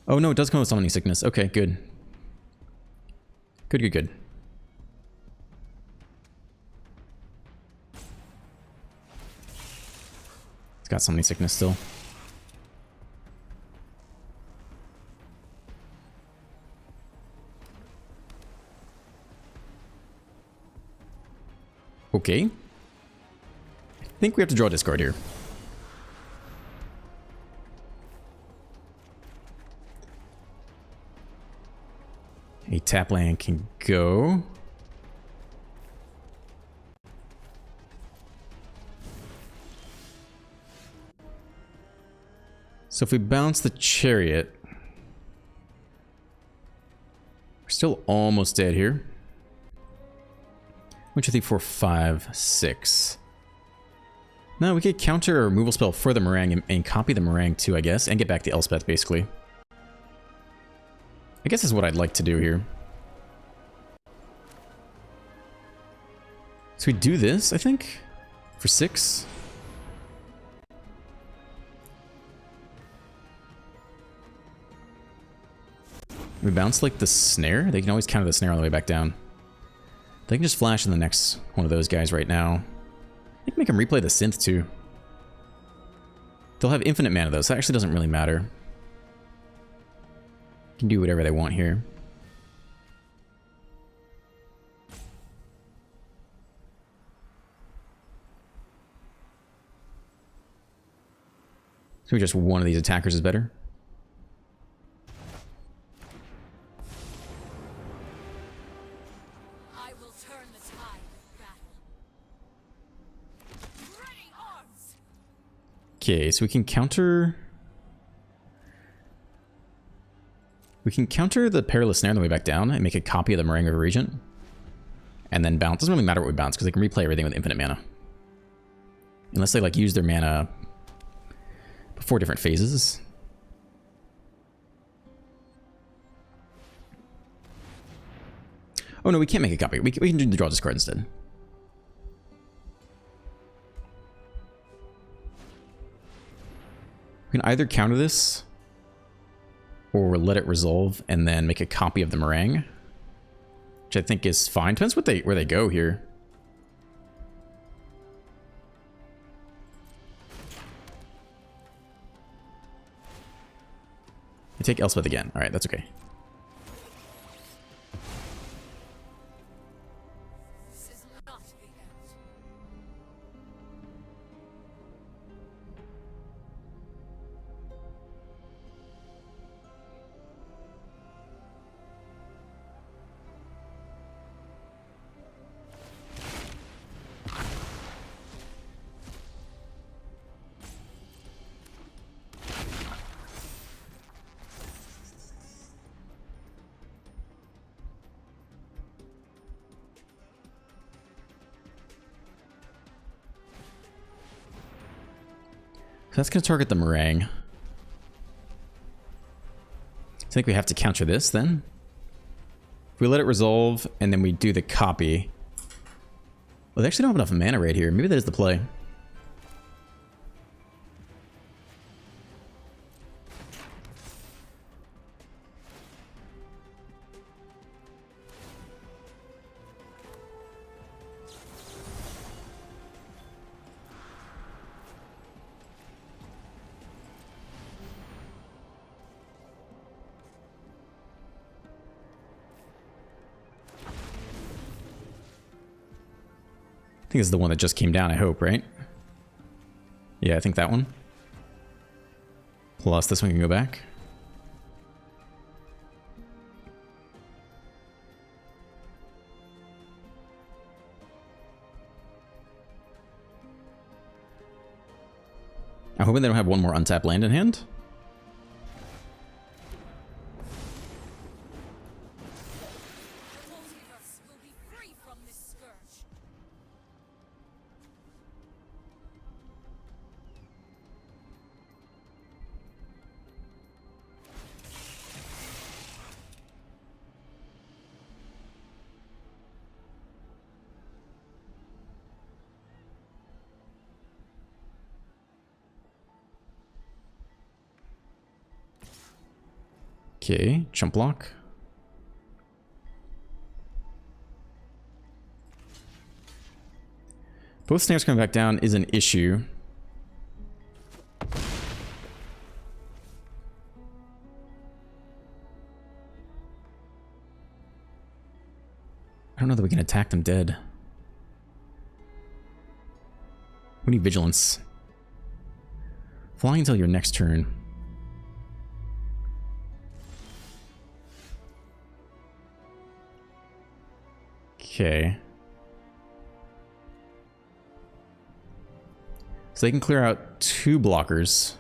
Oh no, it does come with summoning sickness. Okay, good. Good, good, good. It's got summoning sickness still. Okay. I think we have to draw a discard here. A tap land can go. So if we bounce the Chariot, we're still almost dead here. 1, 2, 3, 4, 5, 6. No, we could counter a removal spell for the Meringue and copy the Meringue too, I guess, and get back to Elspeth, basically. I guess that's what I'd like to do here. So we do this, I think, for 6. We bounce like the snare. They can always counter the snare on the way back down. They can just flash in the next one of those guys right now. I We can make them replay the synth too. They'll have infinite mana though, so that actually doesn't really matter. Can do whatever they want here. So just one of these attackers is better. I will turn the tide of battle. Ready arms. Okay, so we can counter. We can counter the Perilous Snare on the way back down and make a copy of the Meringue of Regent. And then bounce. Doesn't really matter what we bounce because they can replay everything with infinite mana. Unless they like use their mana before different phases. Oh no, we can't make a copy. We can do the draw discard instead. We can either counter this or let it resolve and then make a copy of the Meringue, which I think is fine. Depends where they go here. I take Elspeth again. All right, that's okay. This is not the end. So that's going to target the Meringue. I think we have to counter this then. If we let it resolve and then we do the copy. Well, they actually don't have enough mana right here. Maybe that is the play. I think this is the one that just came down, I hope, right? Yeah, I think that one. Plus this one can go back. I'm hoping they don't have one more untapped land in hand. Multiverse will be free from this scourge. Okay, jump block. Both snares coming back down is an issue. I don't know that we can attack them dead. We need vigilance. Flying until your next turn. Okay. So they can clear out 2 blockers.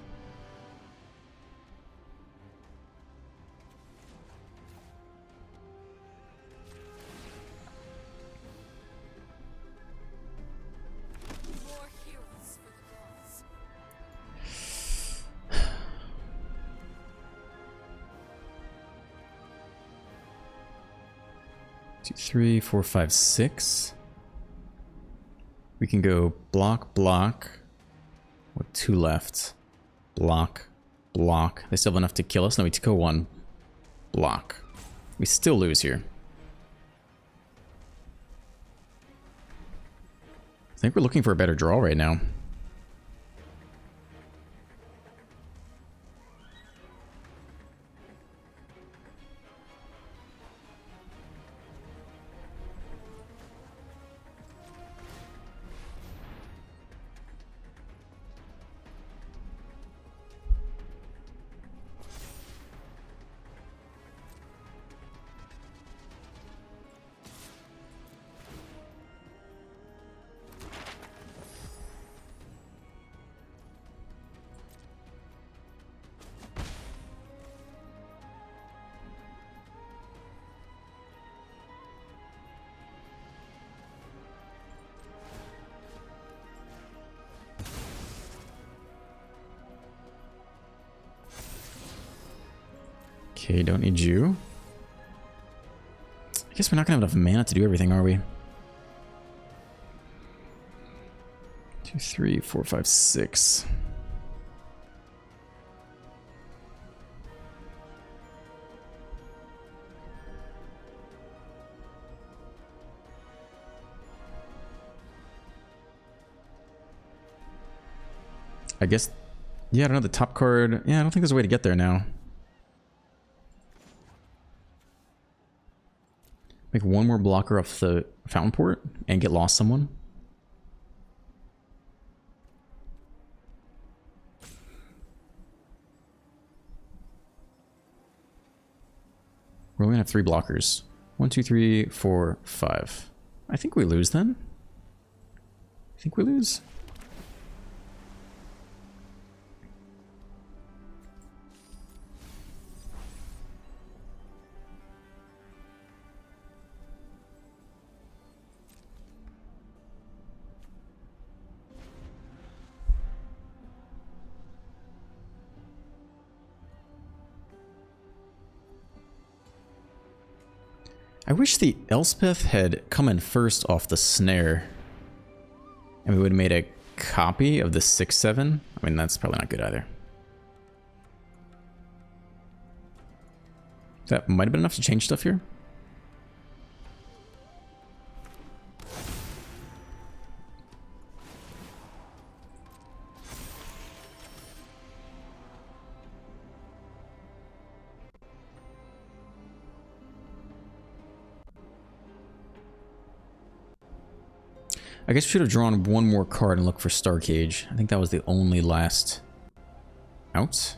More heroes for the cause. 2, 3, 4, 5, 6. We can go block, block. With 2 left. Block, block. They still have enough to kill us. No, we go 1. Block. We still lose here. think we're looking for a better draw right now. Okay, don't need you. I guess we're not gonna have enough mana to do everything, are we? 2, 3, 4, 5, 6. I guess, yeah, I don't know, the top card. Yeah, I don't think there's a way to get there now. Make one more blocker off the fountain port and get lost someone. We're only gonna have 3 blockers. 1, 2, 3, 4, 5. I think we lose then. I think we lose. I wish the Elspeth had come in first off the snare. And we would have made a copy of the 6/7. I mean, that's probably not good either. That might have been enough to change stuff here. I guess we should have drawn one more card and looked for Star Cage. I think that was the only last out.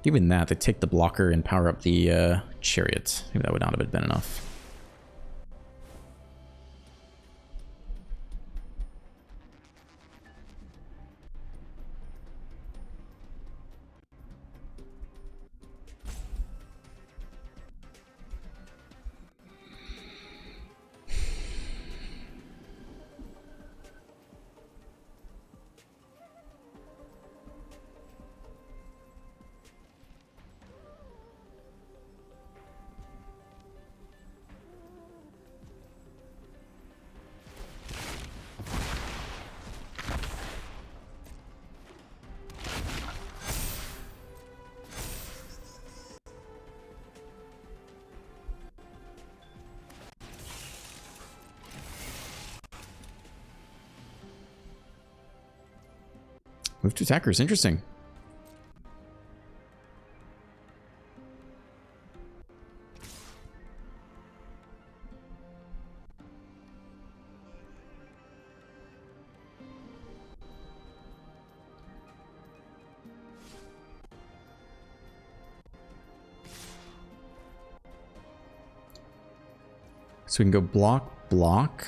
Even that, they take the blocker and power up the chariot. Maybe that would not have been enough. Move to attackers, interesting. So we can go block, block.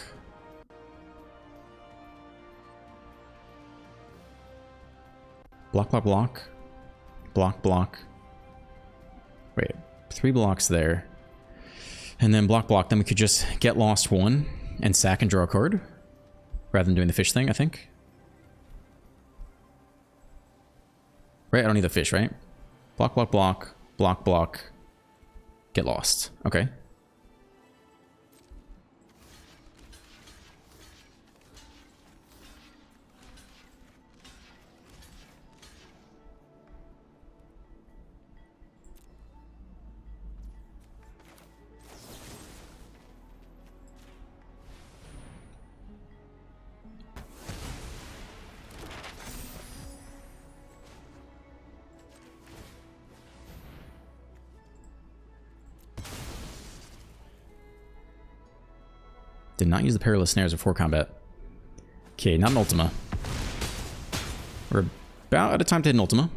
Block, block, block. Block, block. Wait, 3 blocks there. And then block, block. Then we could just get lost 1 and sack and draw a card. Rather than doing the fish thing, I think. Right, I don't need the fish, right? Block, block, block. Block, block. Get lost. Okay. Did not use the perilous snares before combat. Okay, not an Ultima. We're about out of time to hit an Ultima.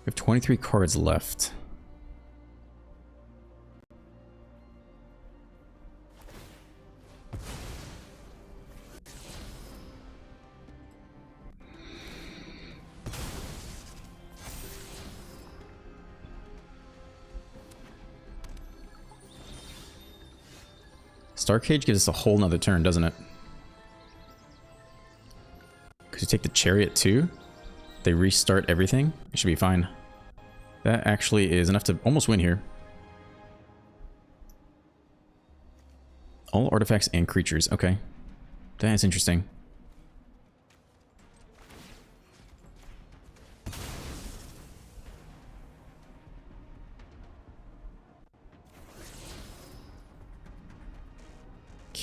We have 23 cards left. Star Cage gives us a whole nother turn, doesn't it? Because you take the Chariot too. They restart everything. It should be fine. That actually is enough to almost win here. All artifacts and creatures. Okay. That's interesting.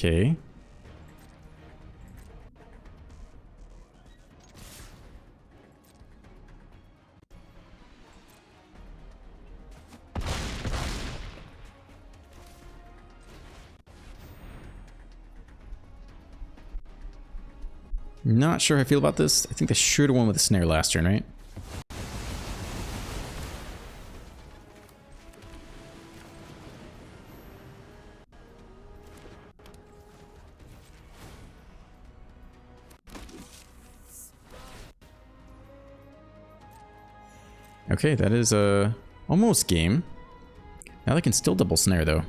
Okay. Not sure how I feel about this. I think they should have won with a snare last turn, right? Okay, that is almost game. Now they can still double snare though.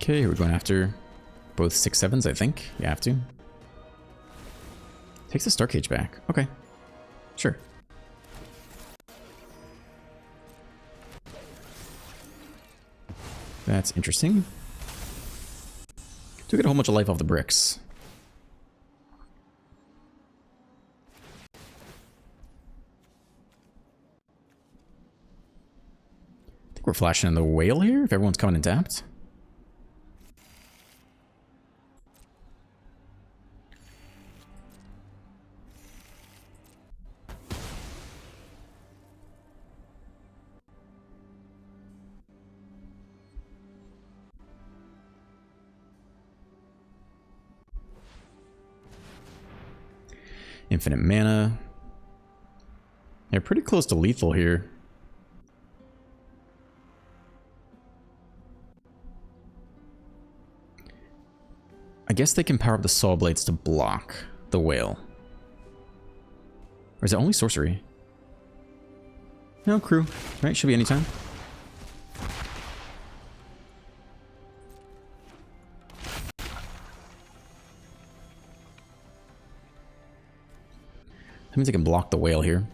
Okay, we're going after both 6/7s, I think. You have to. Takes the Star Cage back. Okay. Sure. That's interesting. Do get a whole bunch of life off the bricks. I think we're flashing in the whale here if everyone's coming in tapped. Infinite mana. They're pretty close to lethal here. I guess they can power up the Saw Blades to block the whale. Or is it only sorcery? No, crew. Right? Should be anytime. That means I can block the whale here.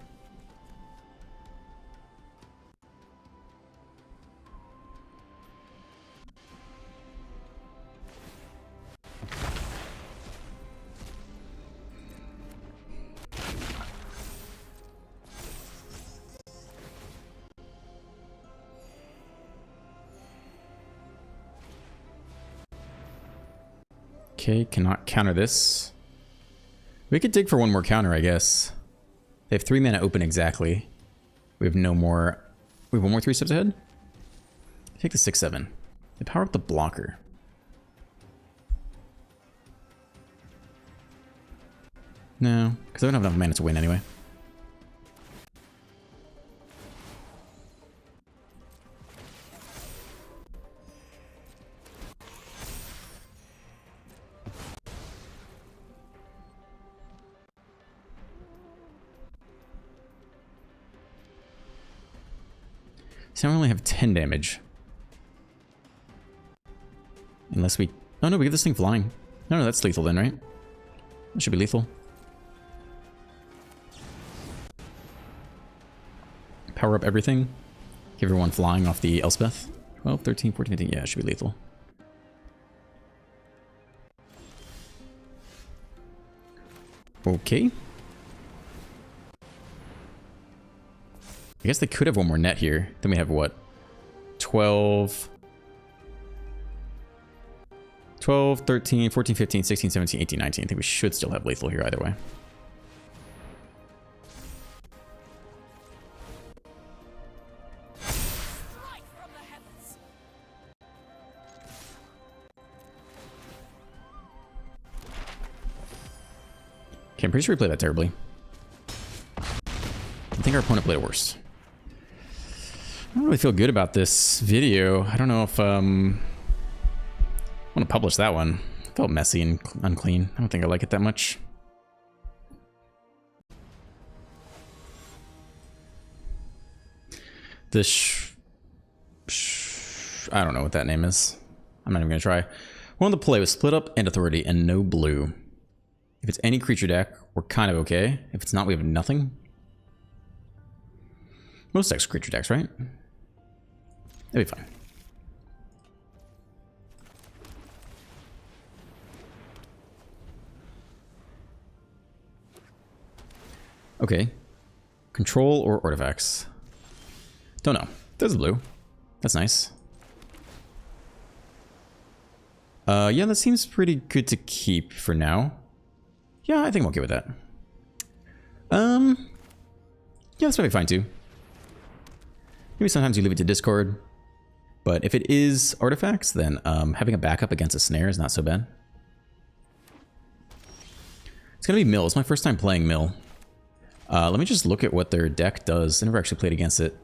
Okay, cannot counter this. We could dig for one more counter, I guess. They have 3 mana open exactly. We have no more. We have one more 3 steps ahead. Take the 6/7. They power up the blocker. No, because I don't have enough mana to win anyway. So now we only have 10 damage. Unless we... Oh no, we get this thing flying. No, that's lethal then, right? That should be lethal. Power up everything. Give everyone flying off the Elspeth. 12, 13, 14, 15. Yeah, it should be lethal. Okay. guess they could have one more net here. Then we have what? 12, 13, 14, 15, 16, 17, 18, 19. I think we should still have lethal here either way. Strike from the heavens. Okay, I'm pretty sure we played that terribly. I think our opponent played it worse. I don't really feel good about this video. I don't know if I want to publish that one. It felt messy and unclean. I don't think I like it that much. I don't know what that name is. I'm not even gonna try. One of the play was split up and authority and no blue. If it's any creature deck, we're kind of okay. If it's not, we have nothing. Most decks are creature decks, right? That'd be fine. Okay. Control or artifacts? Don't know. There's a blue. That's nice. Yeah, that seems pretty good to keep for now. Yeah, I think I'm okay with that. Yeah, that's probably fine too. Maybe sometimes you leave it to discard. But if it is artifacts, then having a backup against a snare is not so bad. It's gonna be Mill. It's my first time playing Mill. Let me just look at what their deck does. I never actually played against it.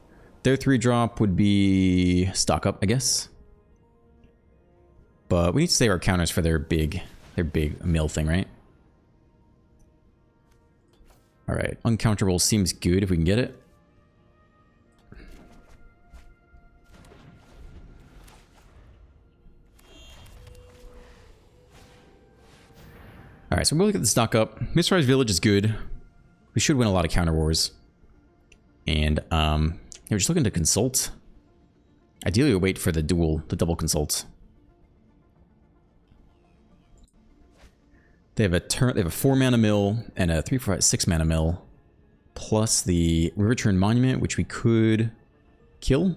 Their 3-drop would be stock up, I guess. But we need to save our counters for their big Mill thing, right? Alright, uncounterable seems good if we can get it. Alright, so we'll look at the stock up. Mysterized Village is good. We should win a lot of counter wars. And we're just looking to consult. Ideally we'll wait for the double consult. They have a 4-mana mill and a 3, 4, 5, 6-mana mill, plus the Riverturn Monument, which we could kill.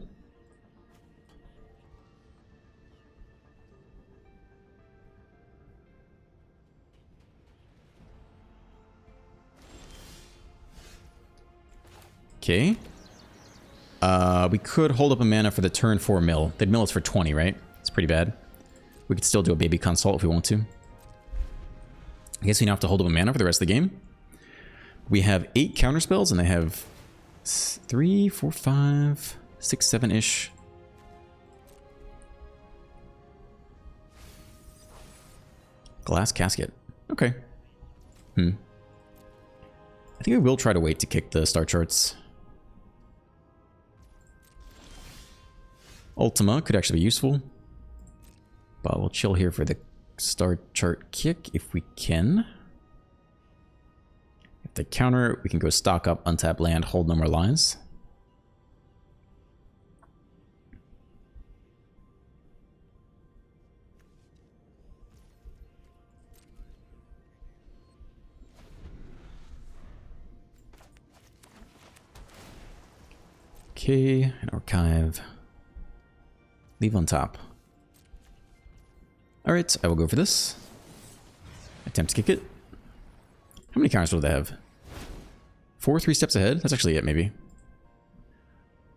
Okay. We could hold up a mana for the turn 4 mill. They'd mill us for 20, right? It's pretty bad. We could still do a baby consult if we want to. I guess we now have to hold up a mana for the rest of the game. We have 8 counter spells, and they have 3, 4, 5, 6, 7-ish. Glass Casket. Okay. I think we will try to wait to kick the star charts. Ultima could actually be useful. But we'll chill here for the star chart kick if we can. If they counter, we can go stock up, untap land, hold no more lines. Okay, and archive. Leave on top. Alright, I will go for this. Attempt to kick it. How many counters will they have? 4, 3 steps ahead? That's actually it, maybe.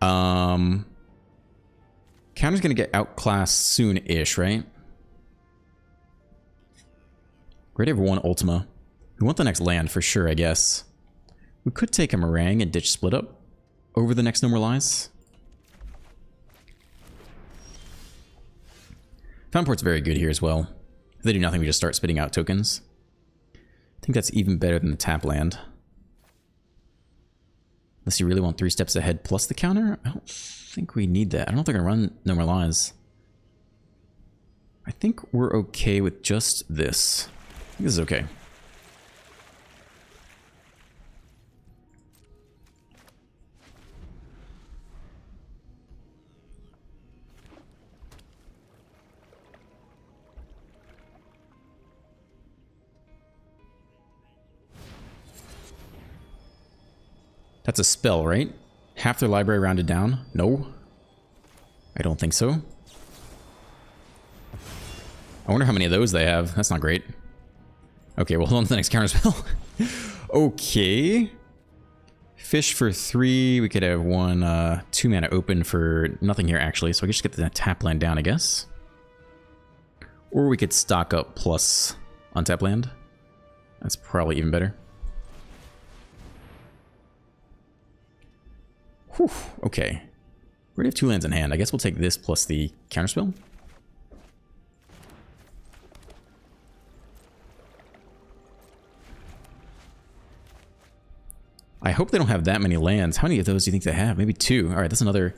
Counter's gonna get outclassed soon-ish, right? Great over 1 Ultima. We want the next land for sure, I guess. We could take a Meringue and ditch Split Up over the next No More Lies. Fountainport's very good here as well. If they do nothing, we just start spitting out tokens. I think that's even better than the tap land. Unless you really want 3 steps ahead plus the counter? I don't think we need that. I don't know if they're going to run No More Lies. I think we're okay with just this. I think this is okay. That's a spell, right? Half their library rounded down? No. I don't think so. I wonder how many of those they have. That's not great. Okay, well, hold on to the next counterspell. Okay. Fish for 3. We could have 1 2 mana open for nothing here, actually. So I could just get the tap land down, I guess. Or we could stock up plus untap land. That's probably even better. Whew, okay. We already have 2 lands in hand. I guess we'll take this plus the counterspell. I hope they don't have that many lands. How many of those do you think they have? Maybe 2. All right, that's another...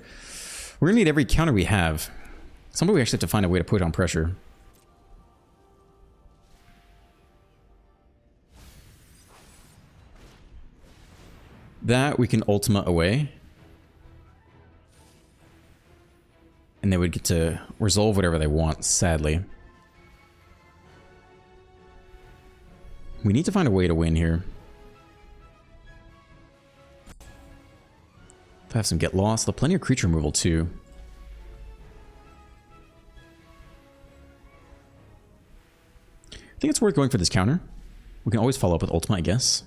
We're going to need every counter we have. Someday we actually have to find a way to put on pressure. That we can Ultima away. And they would get to resolve whatever they want, sadly. We need to find a way to win here. If I have some get lost, they'll have plenty of creature removal too. I think it's worth going for this counter. We can always follow up with Ultima, I guess.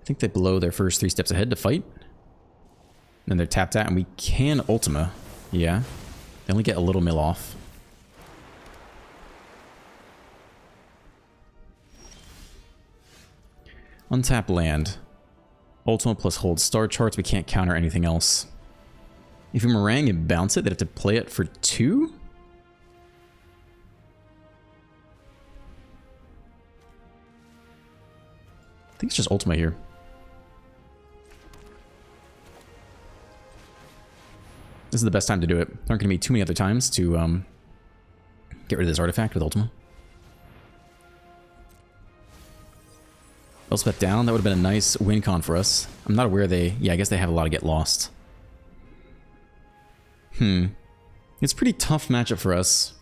I think they blow their first 3 steps ahead to fight. Then they're tapped out, and we can Ultima. Yeah. They only get a little mill off. Untap land. Ultima plus hold star charts. We can't counter anything else. If you meringue and bounce it, they'd have to play it for 2? I think it's just Ultima here. This is the best time to do it. There aren't going to be too many other times to get rid of this artifact with Ultima. Elspeth down. That would have been a nice win con for us. I'm not aware they... Yeah, I guess they have a lot of get lost. It's a pretty tough matchup for us.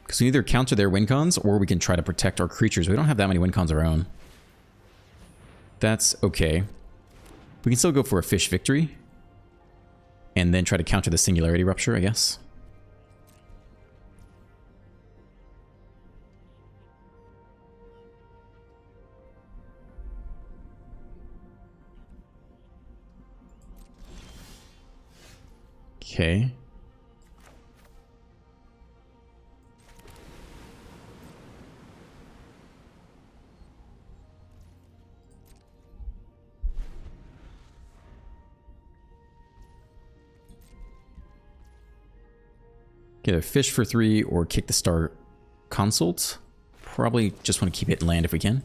Because we either counter their win cons or we can try to protect our creatures. We don't have that many win cons of our own. That's okay. We can still go for a fish victory. And then try to counter the Singularity Rupture, I guess. Okay. Either fish for 3 or kick the Star Consult. Probably just want to keep it in land if we can.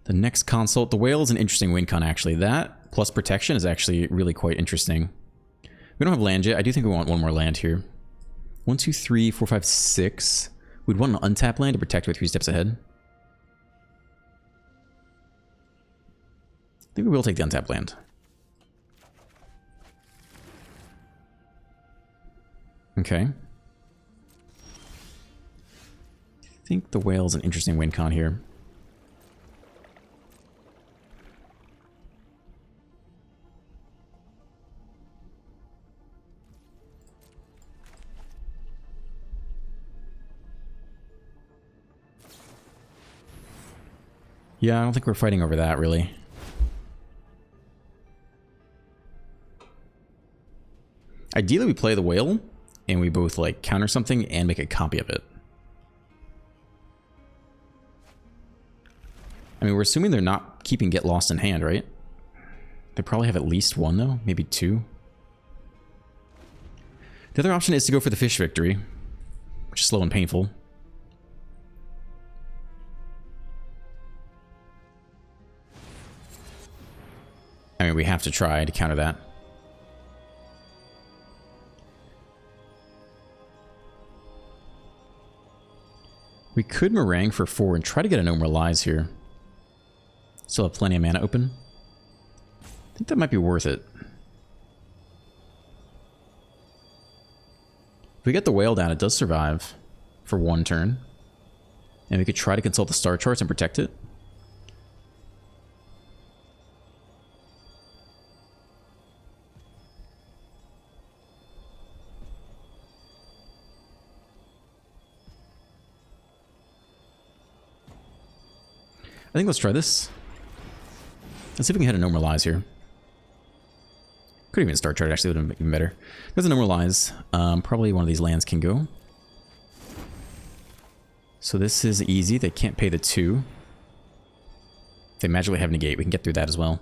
The next Consult. The Whale is an interesting win con, actually. That plus protection is actually really quite interesting. We don't have land yet. I do think we want 1 more land here. 1, 2, 3, 4, 5, 6. We'd want an untap land to protect with 3 steps ahead. I think we will take the untap land. Okay. I think the Whale's an interesting win con here. Yeah, I don't think we're fighting over that, really. Ideally, we play the Whale, and we both, like, counter something and make a copy of it. I mean, we're assuming they're not keeping Get Lost in hand, right? They probably have at least 1, though. Maybe 2. The other option is to go for the fish victory, which is slow and painful. I mean, we have to try to counter that. We could meringue for 4 and try to get a No More Lies here. Still have plenty of mana open. I think that might be worth it. If we get the whale down, it does survive for 1 turn. And we could try to consult the star charts and protect it. I think let's try this. Let's see if we can hit a normalize here. Could even star chart, actually would have been even better. There's a normalize. Probably one of these lands can go. So this is easy. They can't pay the 2. If they magically have negate, we can get through that as well.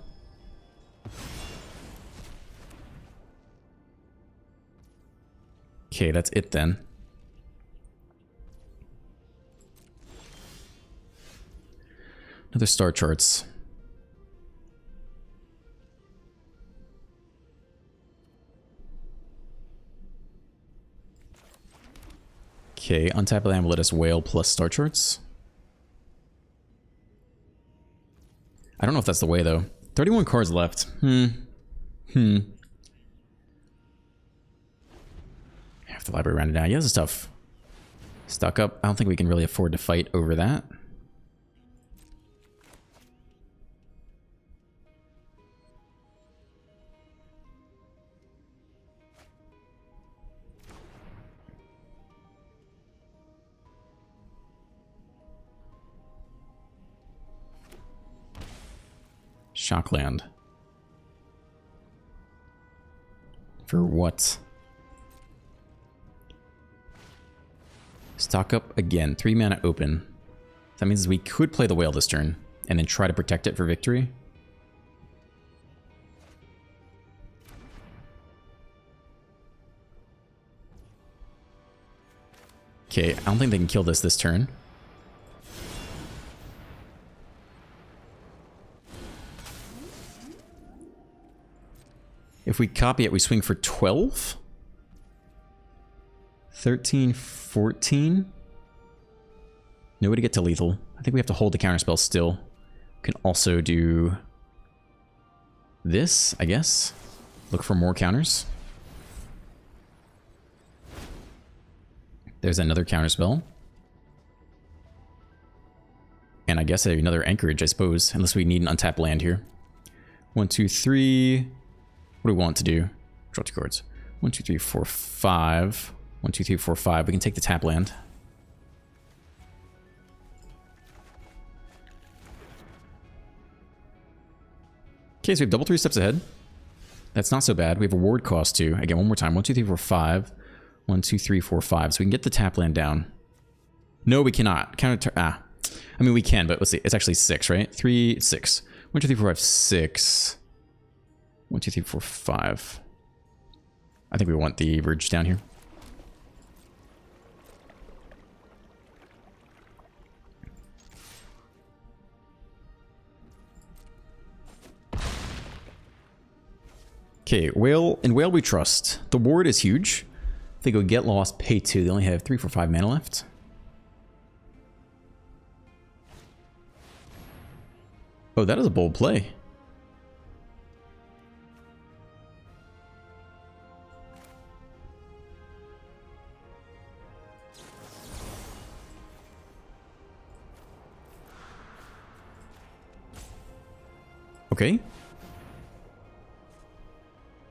Okay, that's it then. Another star charts. Okay, untap land will let us whale plus star charts. I don't know if that's the way though. 31 cards left. Half the library rounded down. Yeah, this is tough. Stuck up. I don't think we can really afford to fight over that. Shockland. For what? Stock up again. 3 mana open. That means we could play the whale this turn and then try to protect it for victory. Okay, I don't think they can kill this turn. If we copy it, we swing for 12? 13, 14? No way to get to lethal. I think we have to hold the counterspell still. We can also do this, I guess. Look for more counters. There's another counterspell. And I guess another anchorage, I suppose, unless we need an untapped land here. 1, 2, 3... What do we want to do? Draw 2 cards. 1, 2, 3, 4, 5. 1, 2, 3, 4, 5. We can take the tap land. Okay, so we have double 3 steps ahead. That's not so bad. We have a ward cost too. Again, one more time. 1, 2, 3, 4, 5. 1, 2, 3, 4, 5. So we can get the tap land down. No, we cannot. I mean, we can, but let's see. It's actually 6, right? 3, 6. 1, 2, 3, 4, 5, 6. 1, 2, 3, 4, 5. I think we want the bridge down here. Okay, whale. In whale we trust. The ward is huge. If they go get lost, pay 2. They only have 3, 4, 5 mana left. Oh, that is a bold play. Okay.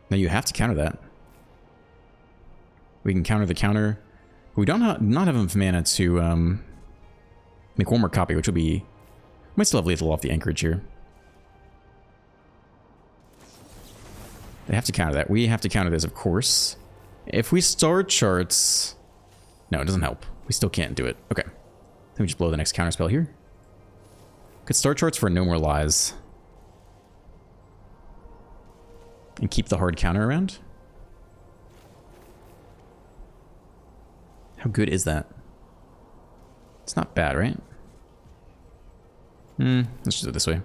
Now you have to counter that. We can counter the counter. We don't not have enough mana to make one more copy, which will be... Might still have lethal off the anchorage here. They have to counter that. We have to counter this, of course. If we star charts... No, it doesn't help. We still can't do it. Okay. Let me just blow the next counter spell here. Could star charts for no more lies. And keep the hard counter around. How good is that? It's not bad, right? Let's just do it this way.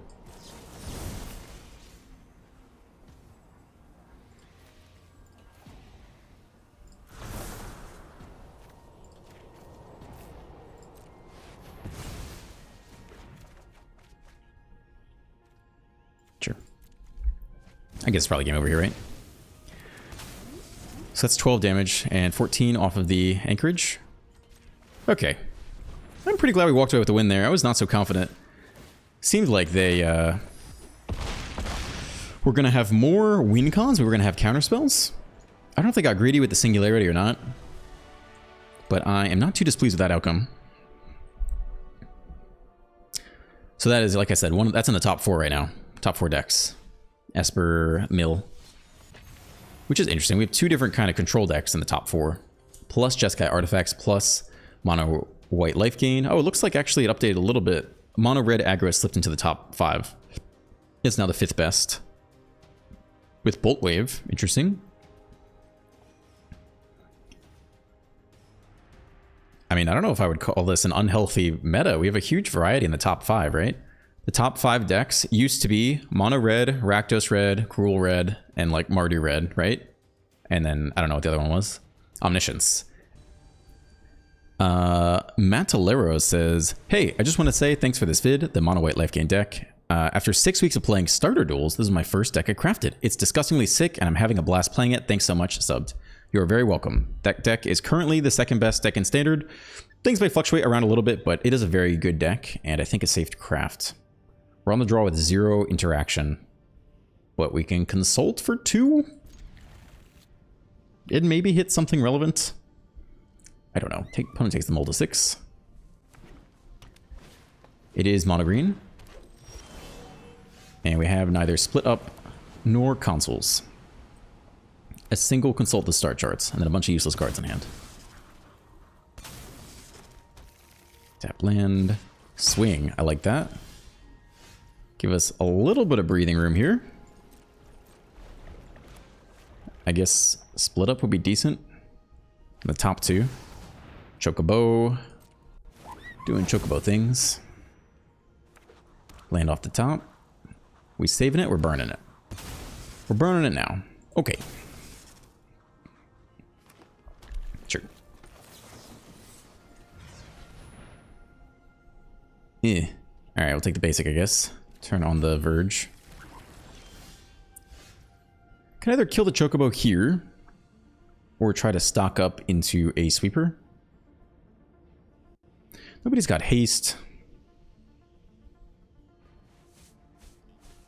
I guess it's probably game over here, right? So that's 12 damage and 14 off of the anchorage. Okay. I'm pretty glad we walked away with the win there. I was not so confident. Seemed like they were going to have more win cons. We were going to have counter spells. I don't know if they got greedy with the singularity or not. But I am not too displeased with that outcome. So that is, like I said, that's in the top 4 right now. Top 4 decks. Esper, Mill. Which is interesting. We have 2 different kind of control decks in the top 4. Plus Jeskai artifacts, plus mono white life gain. Oh, it looks like actually it updated a little bit. Mono red aggro has slipped into the top 5. It's now the 5th best. With Bolt Wave. Interesting. I mean, I don't know if I would call this an unhealthy meta. We have a huge variety in the top 5, right? The top 5 decks used to be Mono Red, Rakdos Red, Cruel Red, and like Mardu Red, right? And then, I don't know what the other one was. Omniscience. Matalero says, hey, I just want to say thanks for this vid, the Mono White Life Gain deck. After 6 weeks of playing starter duels, this is my first deck I crafted. It's disgustingly sick, and I'm having a blast playing it. Thanks so much, subbed. You're very welcome. That deck is currently the 2nd best deck in Standard. Things may fluctuate around a little bit, but it is a very good deck, and I think it's safe to craft. We're on the draw with 0 interaction. But we can consult for 2? It maybe hit something relevant? I don't know. Opponent takes the mold to 6. It is mono green. And we have neither split up nor consoles. A single consult the start charts, and then a bunch of useless cards in hand. Tap land. Swing. I like that. Give us a little bit of breathing room here. I guess split up would be decent. The top 2. Chocobo. Doing Chocobo things. Land off the top. We saving it, we're burning it. We're burning it now. Okay. Sure. Yeah. Alright, we'll take the basic, I guess. Turn on the Verge. Can either kill the Chocobo here, or try to stock up into a sweeper. Nobody's got haste.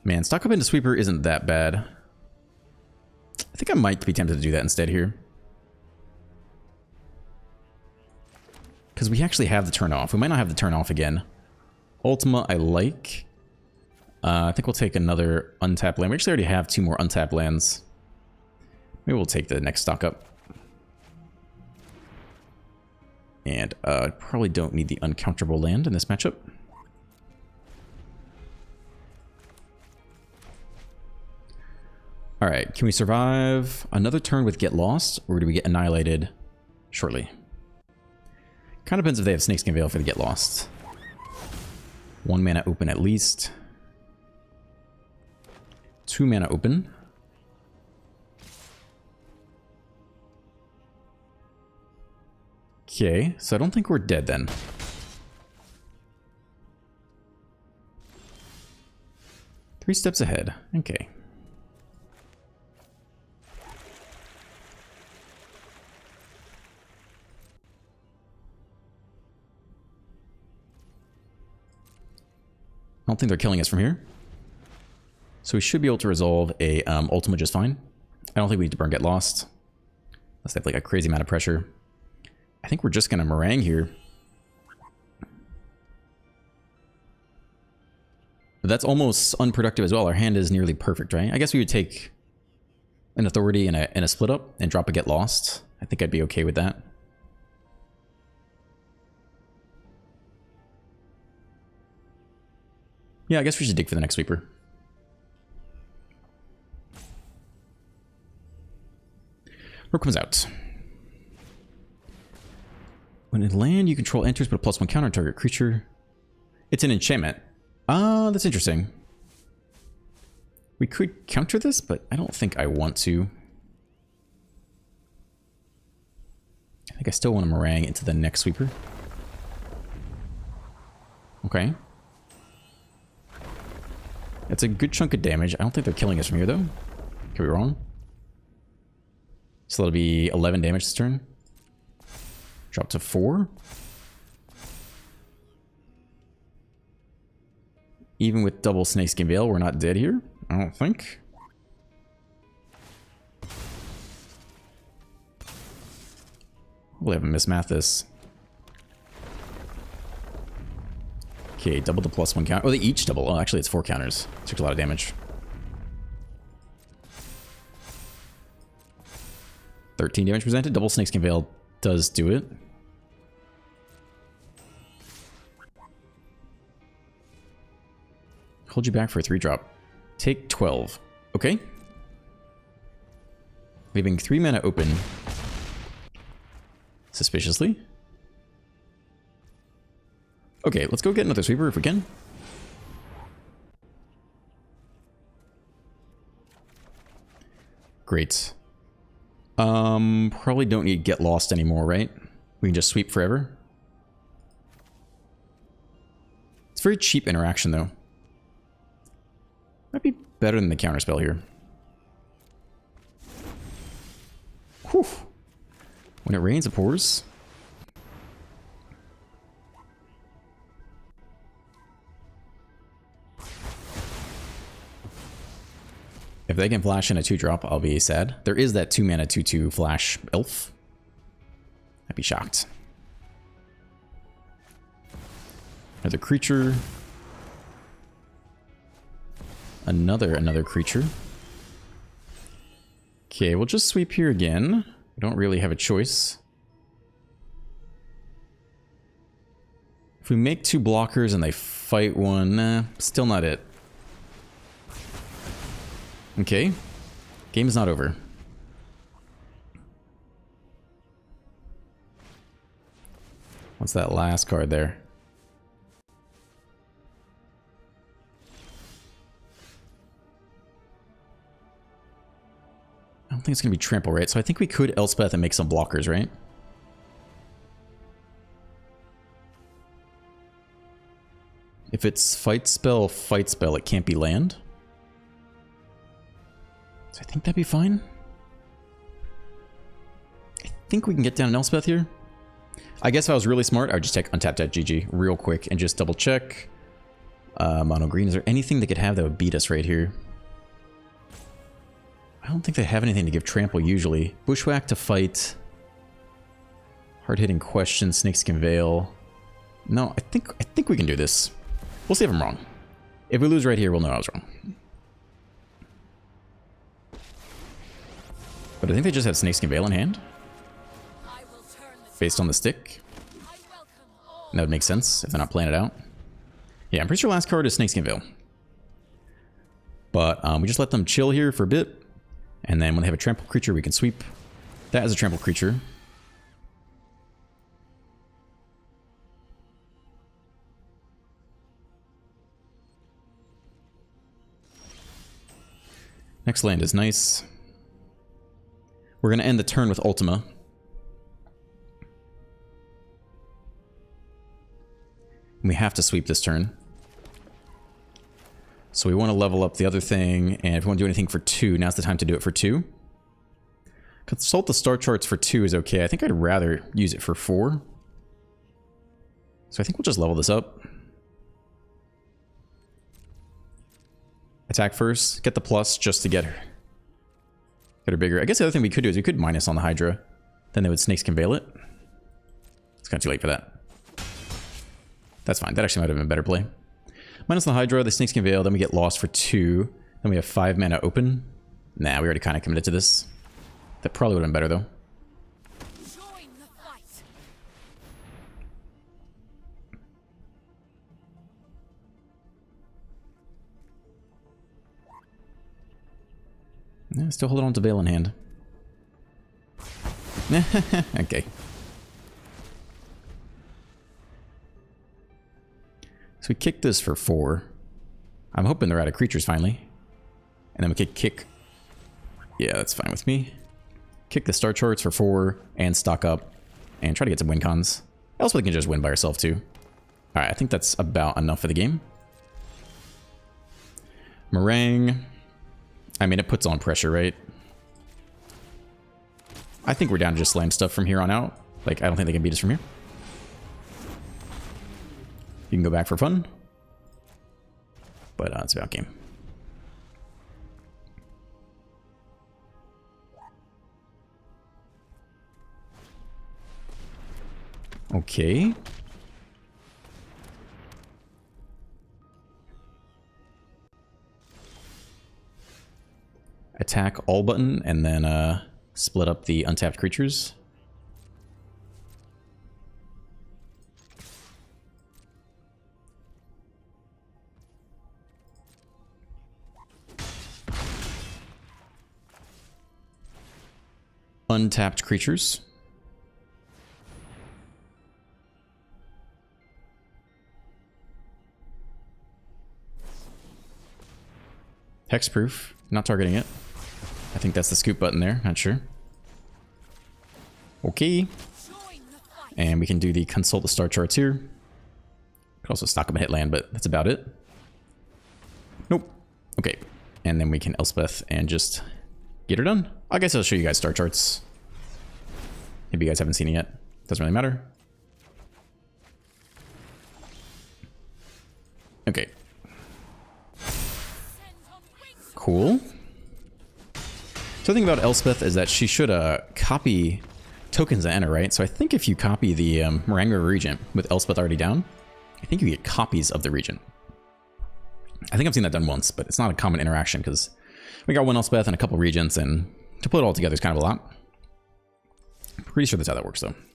Man, stock up into sweeper isn't that bad. I think I might be tempted to do that instead here. Because we actually have the turn off. We might not have the turn off again. Ultima I like. I think we'll take another untapped land. We actually already have 2 more untapped lands. Maybe we'll take the next stock up. And probably don't need the uncounterable land in this matchup. Alright, can we survive another turn with Get Lost, or do we get annihilated shortly? Kind of depends if they have Snakeskin Veil for the Get Lost. 1 mana open at least. 2 mana open. Okay, so I don't think we're dead then. Three steps ahead. Okay. I don't think they're killing us from here. So we should be able to resolve a Ultima just fine. I don't think we need to burn Get Lost. Unless they have like a crazy amount of pressure. I think we're just going to meringue here. But that's almost unproductive as well. Our hand is nearly perfect, right? I guess we would take an Authority and a split up and drop a Get Lost. I think I'd be okay with that. Yeah, I guess we should dig for the next sweeper. Rook comes out. When in land, you control enters, but a +1 counter on target creature. It's an enchantment. Ah, that's interesting. We could counter this, but I don't think I want to. I think I still want to meringue into the next sweeper. Okay. That's a good chunk of damage. I don't think they're killing us from here, though. Could be wrong. So that'll be 11 damage this turn. Drop to 4. Even with double Snakeskin Veil, we're not dead here, I don't think. We'll have to mismath this. Okay, double the +1 count. Oh, they each double. Oh, actually, it's 4 counters. Took a lot of damage. 13 damage presented. Double Snakeskin Veil does do it. Hold you back for a 3-drop. Take 12. Okay. Leaving 3 mana open. Suspiciously. Okay, let's go get another sweeper if we can. Great. Probably don't need to get lost anymore, right? We can just sweep forever. It's very cheap interaction though. Might be better than the counterspell here. Whew. When it rains, it pours. If they can flash in a 2-drop, I'll be sad. There is that 2-mana 2/2 flash elf. I'd be shocked. Another creature. Another creature. Okay, we'll just sweep here again. We don't really have a choice. If we make 2 blockers and they fight one, nah, still not it. Okay. Game is not over. What's that last card there? I don't think it's going to be trample, right? So I think we could Elspeth and make some blockers, right? If it's fight spell, it can't be land. So I think that'd be fine. I think we can get down an Elspeth here. I guess if I was really smart, I would just take untapped at GG real quick and just double check. Mono green, is there anything they could have that would beat us right here? I don't think they have anything to give trample usually. Bushwhack to fight. Hard-hitting question, Snakeskin Veil. No, I think we can do this. We'll see if I'm wrong. If we lose right here, we'll know I was wrong. But I think they just have Snakeskin Veil in hand. Based on the stick. That would make sense if they're not playing it out. Yeah, I'm pretty sure last card is Snakeskin Veil. But we just let them chill here for a bit. And then when they have a trample creature, we can sweep. That is a trample creature. Next land is nice. We're going to end the turn with Ultima. We have to sweep this turn. So we want to level up the other thing, and if we want to do anything for 2, now's the time to do it for 2. Consult the star charts for 2 is okay. I think I'd rather use it for 4. So I think we'll just level this up. Attack first, get the plus just to get her bigger. I guess the other thing we could do is we could minus on the Hydra. Then they would Snakeskin Veil it. It's kind of too late for that. That's fine. That actually might have been a better play. Minus the Hydra, the Snakeskin Veil, then we get lost for 2. Then we have 5 mana open. Nah, we already kind of committed to this. That probably would have been better, though. Join the fight. Yeah, still holding on to Veil in hand. Okay. So we kick this for 4. I'm hoping they're out of creatures finally. And then we could kick... Yeah, that's fine with me. Kick the star charts for 4 and stock up. And try to get some win cons. Else we can just win by ourselves too. Alright, I think that's about enough for the game. Meringue. I mean, it puts on pressure, right? I think we're down to just slam stuff from here on out. Like, I don't think they can beat us from here. You can go back for fun. But it's about game. Okay. Attack all button and then split up the untapped creatures. Untapped creatures. Hexproof, not targeting it. I think that's the scoop button there, not sure. Okay. And we can do the consult the star charts here. Could also stock up a hit land, but that's about it. Nope. Okay. And then we can Elspeth and just get her done. I guess I'll show you guys star charts. Maybe you guys haven't seen it yet. Doesn't really matter. Okay. Cool. So the thing about Elspeth is that she should copy tokens that enter, right? So I think if you copy the Marangro Regent with Elspeth already down, I think you get copies of the Regent. I think I've seen that done once, but it's not a common interaction because we got one Elspeth and a couple Regents, and to put it all together is kind of a lot. Pretty sure that's how that works, though.